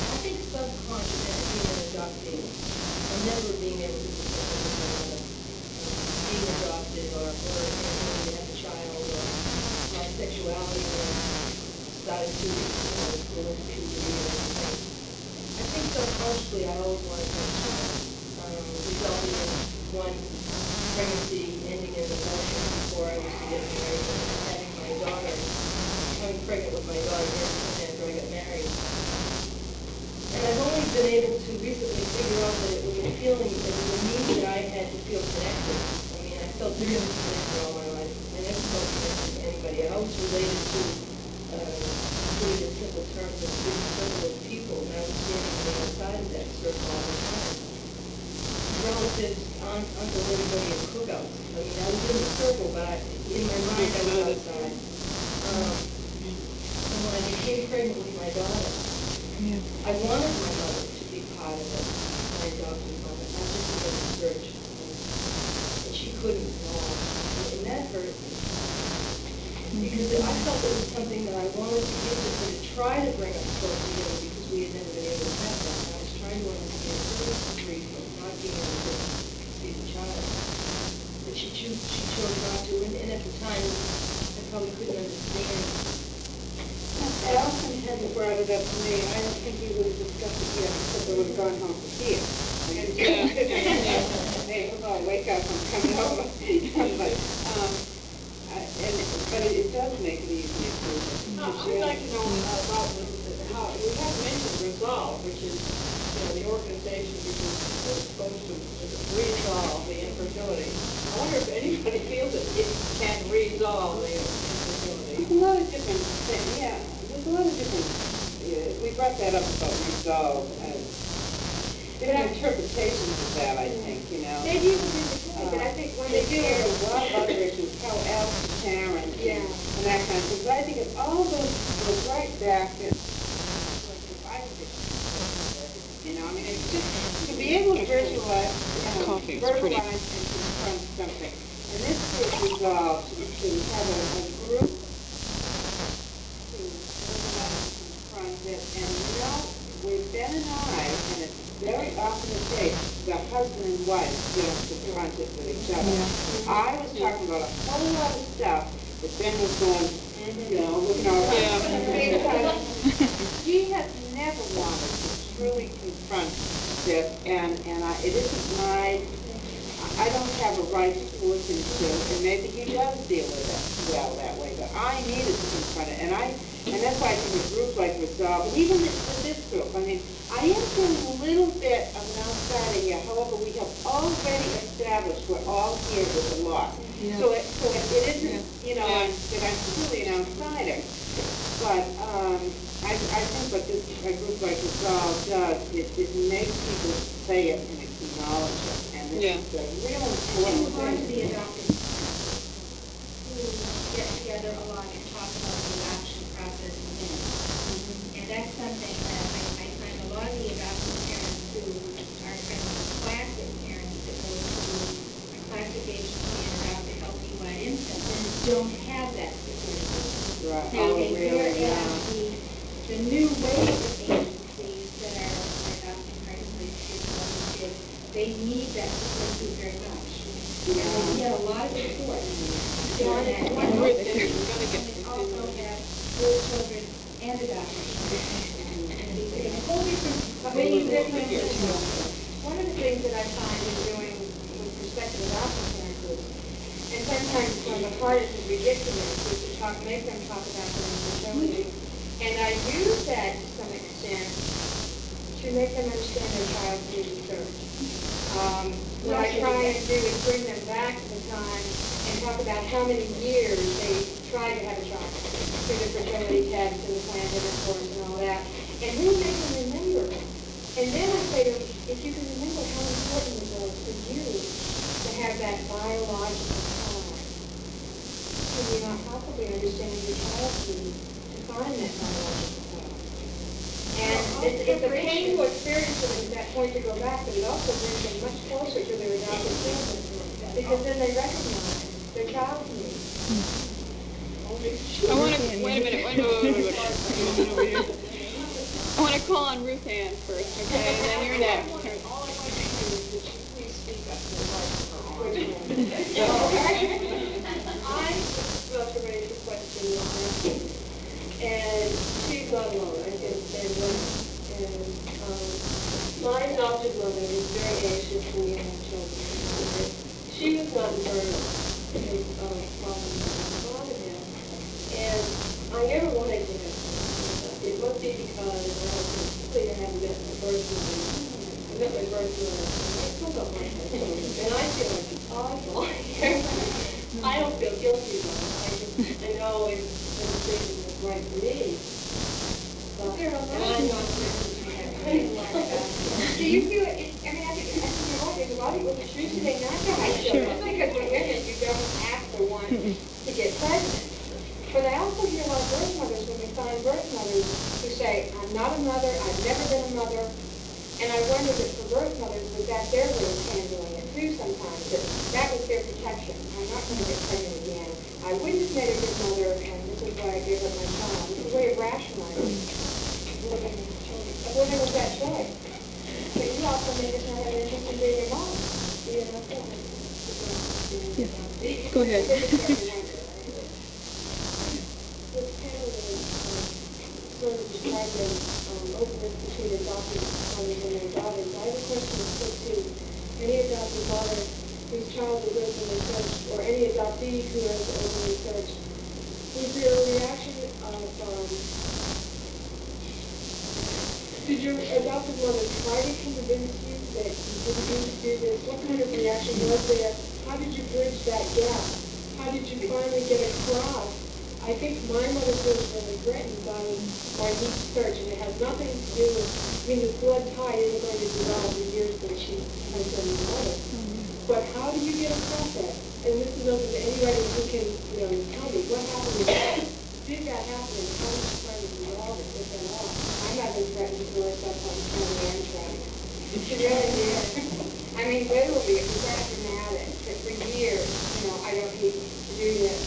I think subconscious as being an adoptee, and never being able to being adopted or having a child or my sexuality or decided to go into puberty or anything. I think subconsciously I always wanted to have a child, resulting in one pregnancy ending in abortion before I was to get married, and having my daughter, becoming pregnant with my daughter after I got married. And I've only been able to recently figure out that it was a feeling, it was a need that I had to feel connected. I mean, I felt really connected all my life. I never felt connected to anybody. I always related to really the simple terms of big circle of people, and I was standing on the other side of that circle all the time. Relatives, uncle, everybody in cookouts. I mean, I was in the circle, but in my mind I was outside. And when I became pregnant with my daughter, I wanted my mother to be part of it, my adopted mother, not just to go to church. But she couldn't at all. And that hurt me. Because I felt it was something that I wanted to give to her to try to bring us close together, because we had never been able to have that. And I was trying to understand the grief of not being able to see the child. But she chose not to, and at the time, I probably couldn't understand. Allison hadn't brought it up to me. I don't think we would have discussed it yet, because I would have gone home to here. Hey, hold on, wake up, I'm coming over. But it does make it easier to I'd like to know about how we have mentioned Resolve, which is the organization which is supposed to resolve the infertility. I wonder if anybody feels that it can resolve the infertility. There's a lot of different things, yeah. There's a lot of different, we brought that up about resolve and different interpretations of that, I think, Maybe it was in the play, but I think when they they deal with a lot of other issues, how Alice and Sharon and that kind of thing. But I think it all goes right back to survival issues. I mean, it's just to be able to visualize, verbalize and confront something. And this is resolved to have a group to verbalize and confront it. And with Ben and I, and it's very often the case, the husband and wife don't confront it with each other. I was talking about a whole lot of stuff that Ben was going, looking all around. He has never wanted to truly confront this, and it isn't I don't have a right to force him to, and maybe he does deal with it well that way, but I needed to confront it, and that's why I think a group like Resolve, and even with this group, I mean, I am feeling a little bit of an outsider here. However, we have already established we're all here with a lot. Yeah. So it isn't, that I'm truly an outsider. But I think what this a group like Resolve does is it makes people say it and acknowledge it. And it's a real important want to thing. be adopted who get together a lot and talk about the adoption process and things. And that's something that I find a lot of the adopted parents who are kind of classic parents that go through a classic agency and adopt a healthy white infant don't have that security. Right. So Oh, they really? hear Yeah. the new wave of agencies that are adopting pregnant kids, they need that support group very much. And they get a lot of support. John is one of them. And also have little children and adopted. It's a whole different, many different. One of the things that I find in doing with respect to adoption parent groups, and sometimes one of the hardest is ridiculous, is to make them talk about their infertility. And I use that to some extent to make them understand their child's need research. What I try and do is bring them back to the time and talk about how many years they tried to have a child through the fertility test and the planned intercourse and all that, and really make them remember. And then I say to them, if you can remember how important it was for you to have that biological time, can you not possibly understand your child's need to find that biological time? And it's a painful experience for them at that point to go back, but it also brings them much closer to their adopted family, because then they recognize their child's need. I want to, wait a minute. I want to call on Ruth Ann first, okay, and then you're next. All I want to do is that you please speak up to the microphone. I'm about to raise a question, and she's not alone. I can say one. And my adopted mother was very anxious when we had children. She was not in burnout because of problems that my father had. And I never wanted to have children. It must be because I was clear I hadn't met my birth mother. I met my birth mother, and I still don't like my children. And I feel like it's awful. I don't feel guilty about it. I know it's the decision that's right for me. But I'm not Do you feel it? I mean, I think there's a lot of people who today not to have children. It's because we're women, you don't ask for one to get pregnant. But I also hear a lot of birth mothers, when we find birth mothers, who say, I'm not a mother, I've never been a mother. And I wonder that for birth mothers, was that their way of handling it too sometimes, that was their protection. I'm not going to get pregnant again. I wouldn't have made a good mother, and this is why I gave up my child. It's a way of rationalizing living with children. Living with that choice. But you also may just not have an interest in being a mom. Being a mom. Go ahead. This panel is sort of describing openness between adopted fathers and their daughters. I have a question to any adopted father whose child is openly searched, or any adoptee who has openly searched. Was there a reaction of, did your adopted mother try to convince you that you didn't need to do this? What kind of reaction was there? How did you bridge that gap? How did you finally get across? I think my mother feels really threatened by my deep search, and it has nothing to do with, I mean, this blood tie isn't going to dissolve the years that she has been my mother. But how do you get across that? And this is open to anybody who can, tell me what happened with that. Did that happen, and how did you try to resolve it, if at all? I haven't threatened to myself on the Amtrak. She really did. I mean, literally, it was that dramatic that for years, I don't need to do this.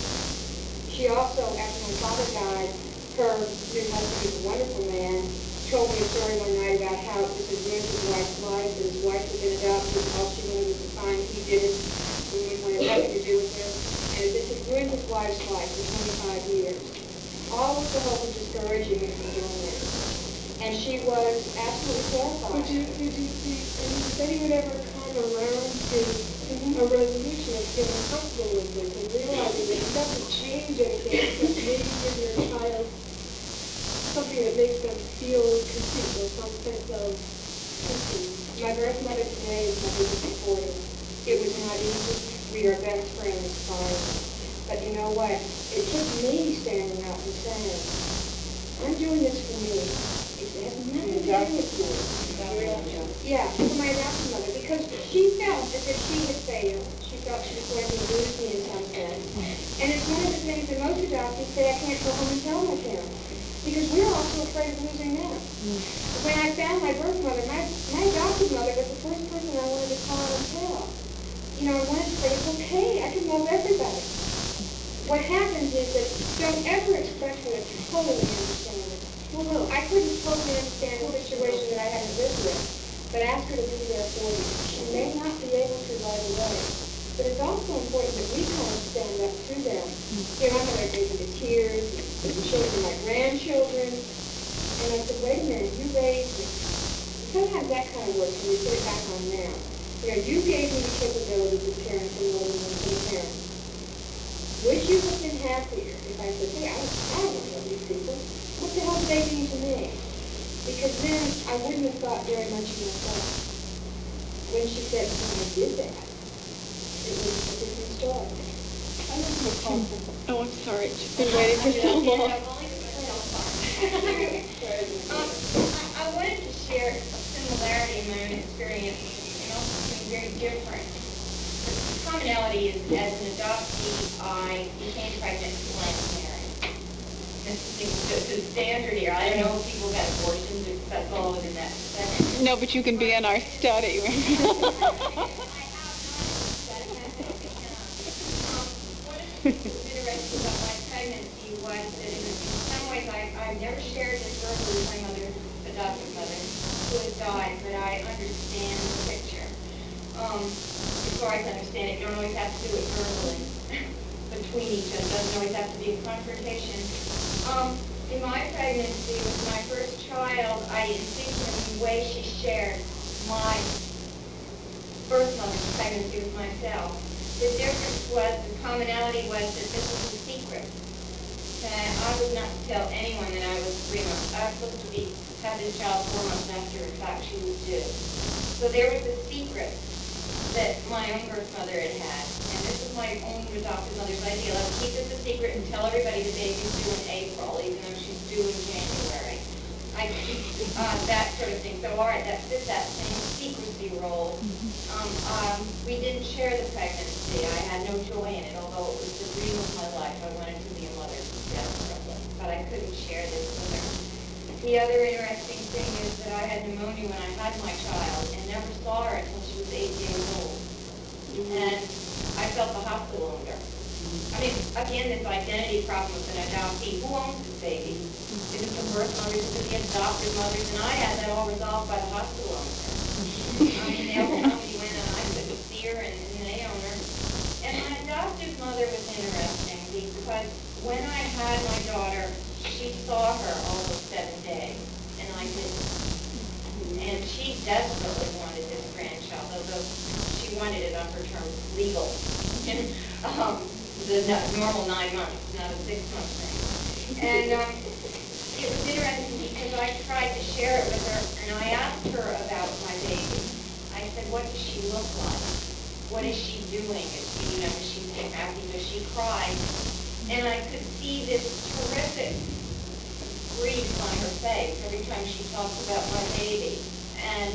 She also, after my father died, her new husband, who's a wonderful man, told me a story one night about how this had ruined his wife's life, and his wife had been adopted, all she wanted was to find he did it, and he wanted nothing to do with her, and this had ruined his wife's life for 25 years. All with the hope of discouraging me from doing it. And she was absolutely terrified. Did you see, if any would ever come around to a resolution of feeling comfortable with this and realizing that it doesn't change anything, but maybe give your child something that makes them feel complete or some sense of complete. My birth mother today is my biggest supporter. It was not easy. We are best friends, fine. But you know what? It took me standing up and saying, I'm doing this for me. It has nothing to do with you. Yeah, for my adopted mother, because she felt as if she had failed. She felt she was going to lose me in some sense. And it's one of the things that most adoptees say, I can't go home and tell my parents. Because we're also afraid of losing them. When I found my birth mother, my adopted mother was the first person I wanted to call and tell. I wanted to say, it's okay, I can love everybody. what happens is that don't ever expect her to totally understand it. Well, no, I couldn't totally understand the situation that I hadn't lived with, but ask her to be there for you. She may not be able to right away, but it's also important that we kind of stand up to them. You know, I'm going to break into tears, with the children, my grandchildren, and I said, wait a minute, you raised me. Sometimes that kind of works when you put it back on them. You know, you gave me the capabilities of parenting more than one parent. Would you have been happier if I said, hey, I don't know these people. What the hell do they mean to me? Because then I wouldn't have thought very much of myself. When she said, when I did that, it was a different story. I love your comment. Oh, I'm sorry. She's been waiting for so long. I wanted to share a similarity in my own experience and also something very different. The commonality is, as an adoptee, I became pregnant when married. This is the standard here. I don't know if people got abortions, if that's all within that section. No, but you can be in our study. One of the things that was interesting about my pregnancy was that in some ways I've never shared this verbally with my mother, adoptive mother, who has died, but I understand the picture. As far as I understand it, you don't always have to do it verbally between each other. It doesn't always have to be a confrontation. In my pregnancy with my first child, I didn't think in the way she shared my birth mother's pregnancy with myself. The difference was, the commonality was that this was a secret. That I would not tell anyone that I was 3 months. I was supposed to have this child 4 months after, in fact, she was due. So there was a secret that my own birth mother had had. And this was my own adopted mother's idea. Let's keep this a secret and tell everybody the baby's due in April, even though she's due in January. I keep that sort of thing. So, all right, that fit that same secrecy role. We didn't share the pregnancy. I had no joy in it, although it was the dream of my life. I wanted to be a mother desperately, but I couldn't share this with her. The other interesting thing is that I had pneumonia when I had my child and never saw her until she was 8 years old. And I felt the hospital owner. I mean, again, this identity problem with an adoptee. Who owns this baby? Is it the birth mothers? Is it the adopted mothers? And I had that all resolved by the hospital owner. I mean, they all told me when I couldn't see her and they own her. And my adoptive mother was interesting because when I had my daughter, she saw her all of 7 days, and I didn't. And she desperately wanted this grandchild, although she wanted it on her terms legal. The normal 9 months, not a 6-month thing. And it was interesting because I tried to share it with her, and I asked her about my baby. I said, what does she look like? What is she doing? Is she, is she happy? Does she cry? And I could see this terrific grief on her face every time she talked about my baby. And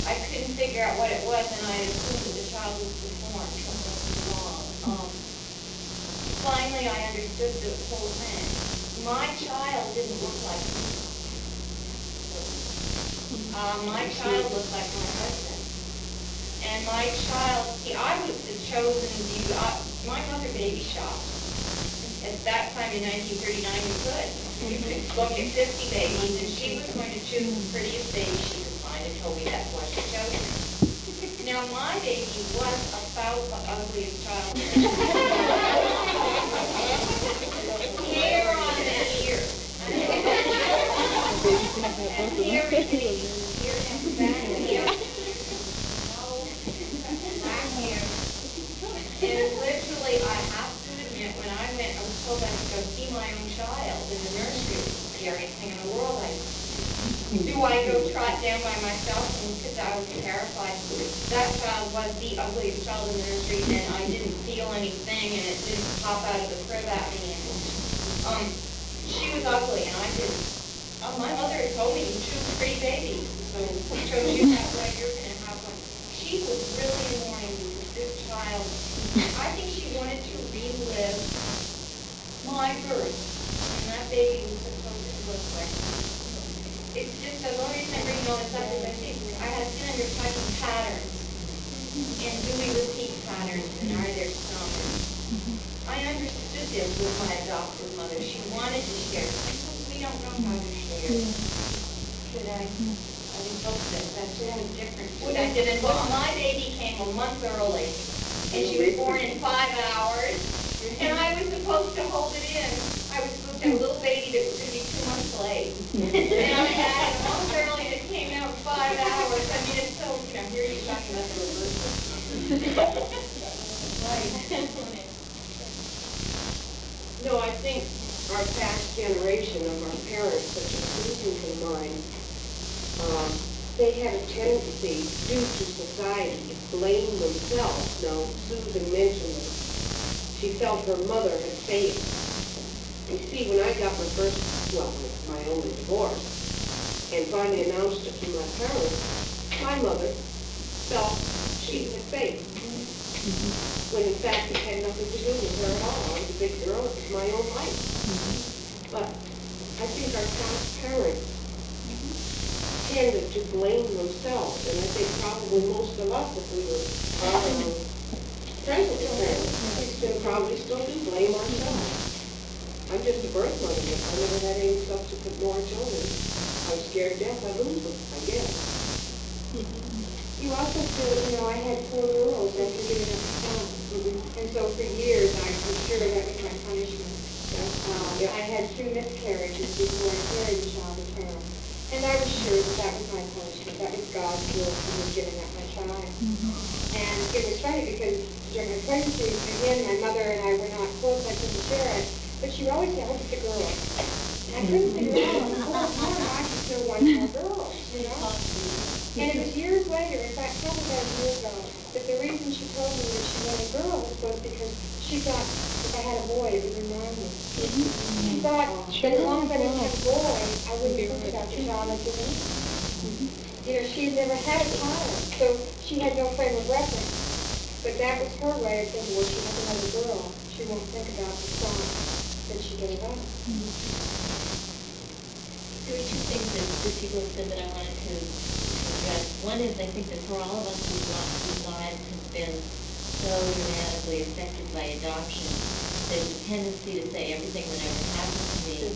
I couldn't figure out what it was, and I assumed that the child was deformed, something was wrong. Finally, I understood the whole thing. My child didn't look like me. My child looked like my husband. And my child, see, I was the chosen view. My mother baby shopped. At that time in 1939, you could. You could look at 50 babies, and she was going to choose the prettiest baby she could find and told me that's why she chose me. Now, my baby was about the ugliest child. Hair on that ear. And hair in the ear and back here. Black hair. And literally, I have to admit, when I went, I was told I could go see my own child in the nursery. It was the scariest thing in the world. Do I go trot down by myself? Because I was terrified. That child was the ugliest child in the nursery, and I didn't feel anything, and it didn't pop out of the crib at me. And, she was ugly, and I didn't. My mother had told me, you choose pretty babies. So I chose you that way, you're going to have one. She was really annoying because this child, I think she wanted to relive my birth. And that baby was supposed to look like me. It's just the only reason I bring all this up is I think I had been under typing patterns. And do we repeat patterns, and are there some? I understand. protective with my adopted mother. She wanted to share. We don't know how to share. Should I? I would hope that that's different. What I did is, my baby came a month early, and she was born in 5 hours, and I was supposed to hold it in. I was supposed to have a little baby that was going to be 2 months late. And I had it a month early, and it came out in 5 hours. I mean, it's so, here you're talking about the reversal. No, I think our past generation of our parents, such as Susan's and mine, they had a tendency, due to society, to blame themselves. Now, Susan mentioned that she felt her mother had failed. You see, when I got my first, well, my only divorce, and finally announced it to my parents, my mother felt she had failed. When in fact it had nothing to do with her at all. I was a big girl, it was my own life. But I think our past parents tended to blame themselves, and I think probably most of us, if we were present parents, we probably still do blame ourselves. I'm just a birth mother, but I never had any subsequent more children. I was scared to death I'd lose them, I guess. You also feel, I had 4 girls after giving up a son. And so for years, I'm sure that was my punishment. I had 2 miscarriages before I carried the child to term. And I was sure that was my punishment. That was God's will for me giving up my child. And it was funny because during my pregnancy, again, my mother and I were not close. I couldn't share it. But she would always say, oh, it's a girl. And I couldn't figure out, I could still want more girls, And it was years later, in fact, probably about a year ago, that the reason she told me that she wanted girls was because she thought if I had a boy, it would remind me. She thought that as long as I didn't have a boy, I wouldn't think about the child I didn't. She had never had a child, so she had no frame of reference. But that was her way of thinking, well, she has another girl. She won't think about the son that she gave up. There were 2 things that people said that I wanted to address. One is, I think that for all of us whose lives have been so dramatically affected by adoption, there's a tendency to say everything whenever it happens to me is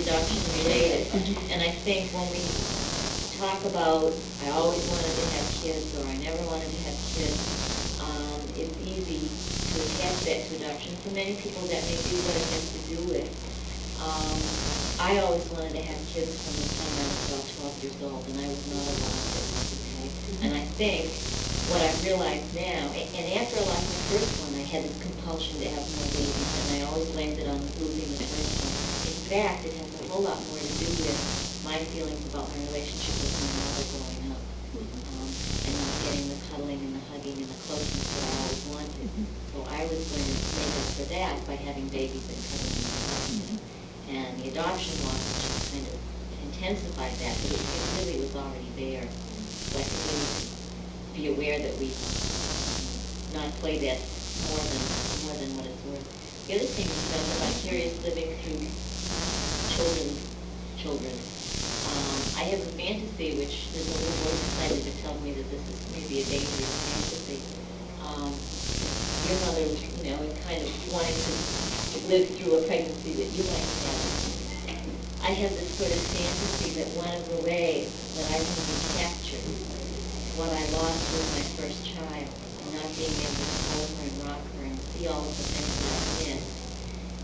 adoption related. And I think when we talk about, I always wanted to have kids, or I never wanted to have kids, it's easy to attach that to adoption. For many people, that may be what it has to do with. I always wanted to have kids from the time I was about 12 years old, and I was not allowed to, okay? And I think what I've realized now, and after I lost the first one, I had this compulsion to have more babies, and I always blamed it on losing the first one. In fact, it has a whole lot more to do with my feelings about my relationship with my mother growing up, and not getting the cuddling and the hugging and the closeness that I always wanted. So I was going to make up for that by having babies and cuddling and hugging. And the adoption law just kind of intensified that, but it really was already there. So I think we need to be aware that we not play that more than what it's worth. The other thing is about the vicarious living through children. I have a fantasy, which there's a little voice inside that tells me that this is maybe a dangerous fantasy. Your mother, is kind of wanting to live through a pregnancy that you might have. I have this sort of fantasy that one of the ways that I can recapture what I lost with my first child, and not being able to hold her and rock her and see all of the things that I missed,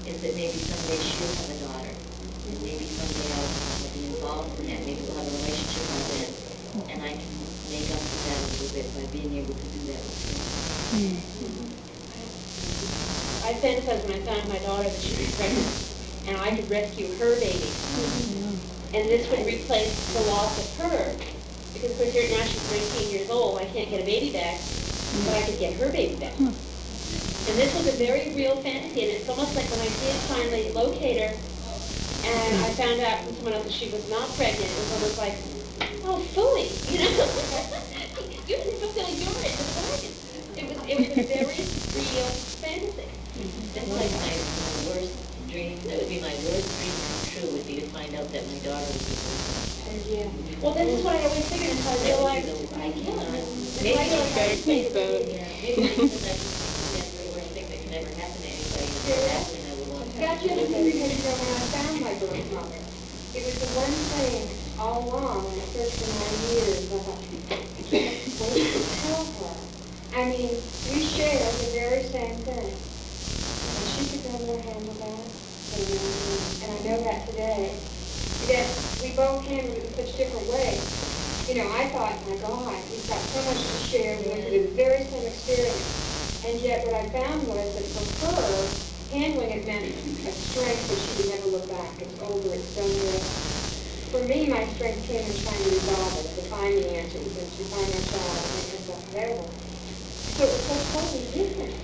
is that maybe someday she'll have a daughter, and maybe someday I'll be involved in that. Maybe we'll have a relationship by then, and I can make up for that a little bit by being able to do that with her. I fantasized when I found my daughter that she was pregnant, and I could rescue her baby. And this would replace the loss of her. Because, of course, here now she's 19 years old. I can't get a baby back, but I could get her baby back. And this was a very real fantasy, and it's almost like when I did finally locate her, and I found out from someone else that she was not pregnant, it was almost like, oh, fully, you didn't fulfill your end of the bargain. It was a very real fantasy. That's like my worst dream. That would be my worst dream come true, would be to find out that my daughter was a Yeah. Well, this is what I always figured until I realized. I cannot. Maybe you better think about it. Yeah, maybe that's the worst thing that can ever happen to anybody. and I would want to That's have just to live because, when I found my birth mother, it was the one thing all along, when I searched for 9 years, I thought, I can't wait to tell her. I mean, we share the very same thing. And she could no more handle that than me, and I know that today. That we both handled it in such different ways. I thought, my God, we've got so much to share. We went through the very same experience. And yet what I found was that for her, handling it meant a strength that she would never look back. It's over, it's done with. For me, my strength came in trying to resolve it, to find the answers, and to find my child and make myself available. So it was so totally different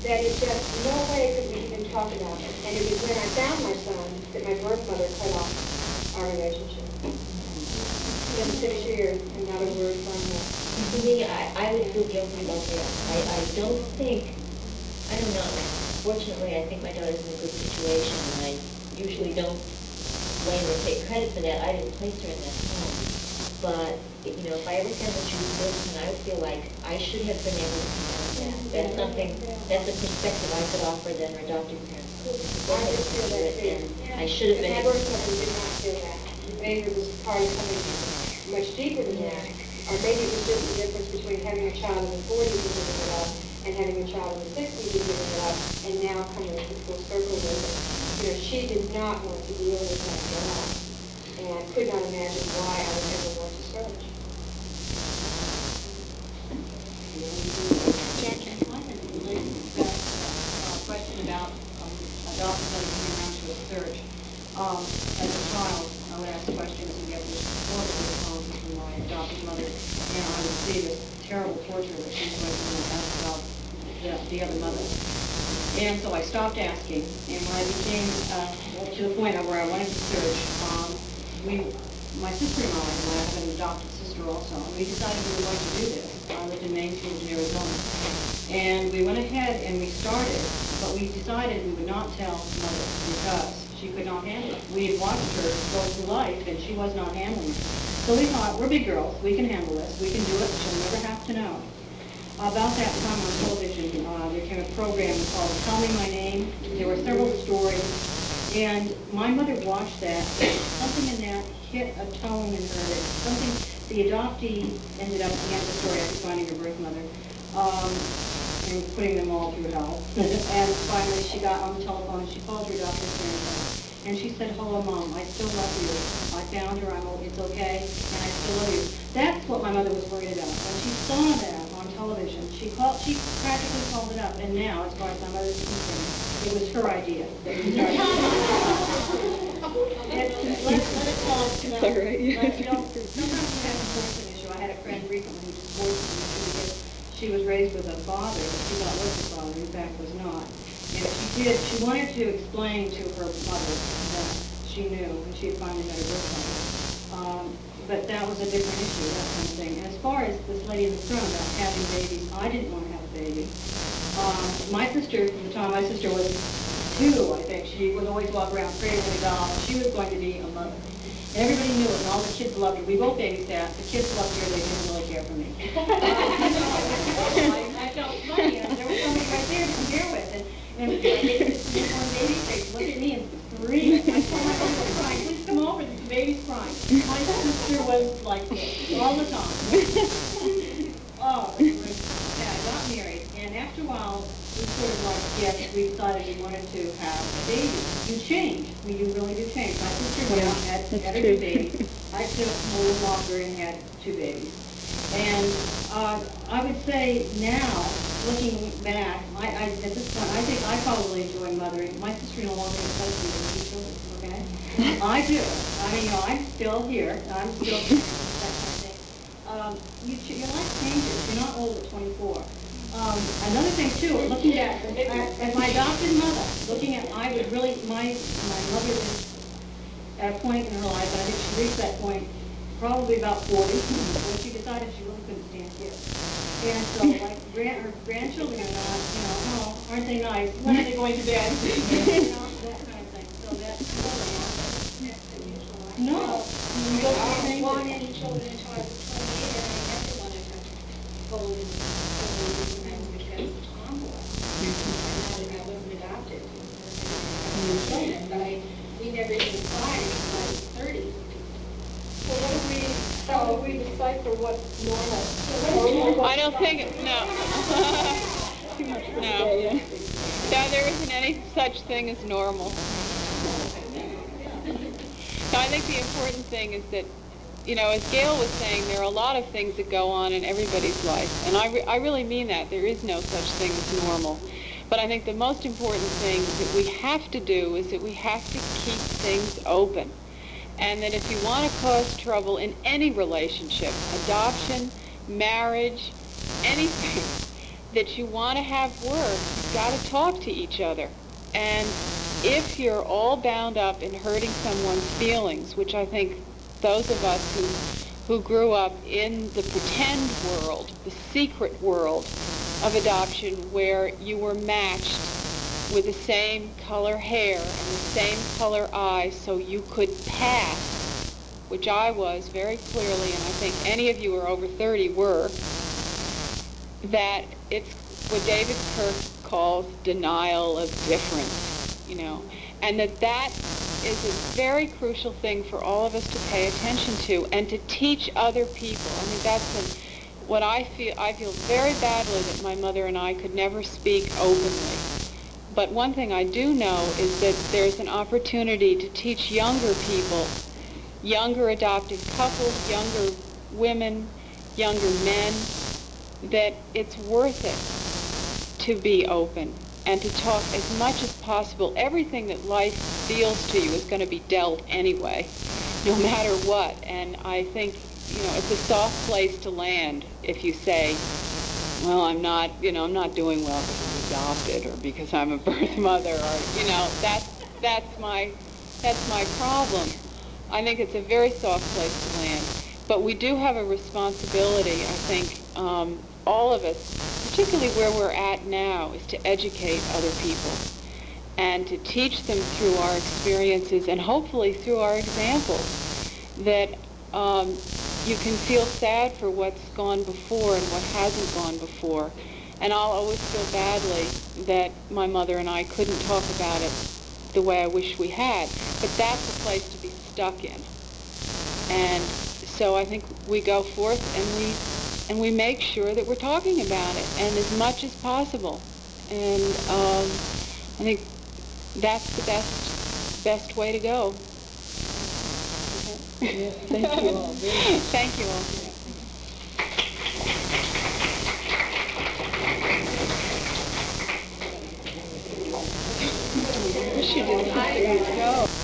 that it just, no way could we even talk about it. And it was when I found my son that my birth mother cut off our relationship. In 6 years, and not a word from her. To me, I would feel guilty about that. I don't think, I don't know, fortunately, I think my daughter's in a good situation, and I usually don't blame or take credit for that. I didn't place her in that home. But, if I ever found that she was good, then I would feel like I should have been able to handle that. That's something, that's a perspective I could offer than her adopted parents. I just feel that too. I should have been And my able birth mother did not feel that. Maybe it was part of something much deeper than that. Or maybe it was just the difference between having a child in the 40s and giving it up, and having a child in the 60s and giving it up, and now coming to full circle with it. She did not want to deal with that at all, and could not imagine why I would ever want to search. Jackie, I had a related question about adopted mothers coming around to a search. As a child, I would ask questions and get this horrible responses from my adopted mother, and I would see this terrible torture that she was going through when I asked about the other mother. And so I stopped asking, and when I became to the point of where I wanted to search, my sister-in-law and I have an adopted sister also, and we decided we were going to do this. I lived in Mansfield, Arizona. And we went ahead and we started, but we decided we would not tell Mother because she could not handle it. We had watched her go through life, and she was not handling it. So we thought, we're big girls, we can handle this, we can do it, she'll never have to know. About that time on television, there came a program called Tell Me My Name. There were several stories, and my mother watched that. Something in that hit a tone in her that something, the adoptee ended up, at the end of the story, after finding her birth mother, and putting them all through hell. And finally she got on the telephone and she called her adoptive parents. And she said, hello, Mom, I still love you. I found her, it's okay, and I still love you. That's what my mother was worried about. When she saw that on television, she practically called it up. And now, as far as my mother's concerned, it was her idea that we started. Let it fall, It's all right. sometimes we have a forcing issue. I had a friend recently who just forced an issue because she was raised with a father that she thought was her father, in fact was not. And she wanted to explain to her mother that she knew, and she had finally met her birth mother. But that was a different issue, that kind of thing. And as far as this lady in the front about having babies, I didn't want to have a baby. My sister, from the time my sister was 2, I think, she would always walk around cradling a doll. She was going to be a mother. And everybody knew it, and all the kids loved her. We both babysat. The kids loved her. They didn't really care for me. I felt funny. There was somebody right there to compare with. And I made this one baby face look at me and scream. I told my uncle crying, please come over, the baby's crying. My sister was like this all the time. Okay, I got married, and after a while, we sort of like, yes, we decided we wanted to have a baby. You change. You really do change. My sister had a new baby. I took a little longer and had 2 babies. And I would say now, looking back, at this point, I think I probably enjoy mothering. My sister no longer has me with 2 children, okay? I do. I mean, I'm still here. I'm still that kind of thing. Your life changes. You're not old at 24. Another thing, too, looking at my adopted mother, I would really, my mother was at a point in her life, and I think she reached that point probably about 40, when she decided she really couldn't stand kids. And so, like, her grandchildren are not, oh, aren't they nice? When are they going to bed? That kind of thing. So that's no. I don't want any children until I was 28, and I never wanted to hold and because Tom was. I wasn't adopted. don't think, no. No. No, there isn't any such thing as normal. No, I think the important thing is that, as Gail was saying, there are a lot of things that go on in everybody's life. And I really mean that. There is no such thing as normal. But I think the most important thing that we have to do is that we have to keep things open. And that if you want to cause trouble in any relationship, adoption, marriage, anything that you want to have work, you've got to talk to each other. And if you're all bound up in hurting someone's feelings, which I think those of us who grew up in the pretend world, the secret world of adoption, where you were matched with the same color hair and the same color eyes so you could pass, which I was very clearly, and I think any of you who are over 30 were, that it's what David Kirk calls denial of difference, and that is a very crucial thing for all of us to pay attention to and to teach other people. I mean, that's what I feel. I feel very badly that my mother and I could never speak openly. But one thing I do know is that there's an opportunity to teach younger people, younger adopted couples, younger women, younger men, that it's worth it to be open and to talk as much as possible. Everything that life deals to you is going to be dealt anyway, no matter what. And I think, it's a soft place to land if you say, well, I'm not doing well because I'm adopted or because I'm a birth mother, or, that's my problem. I think it's a very soft place to land. But we do have a responsibility, I think, all of us, particularly where we're at now, is to educate other people and to teach them through our experiences and hopefully through our examples that you can feel sad for what's gone before and what hasn't gone before. And I'll always feel badly that my mother and I couldn't talk about it the way I wish we had. But that's a place to be stuck in. And so I think we go forth and we make sure that we're talking about it, and as much as possible. And I think that's the best way to go. Okay. Yes, thank you all. Thank you all. I wish you didn't have to go.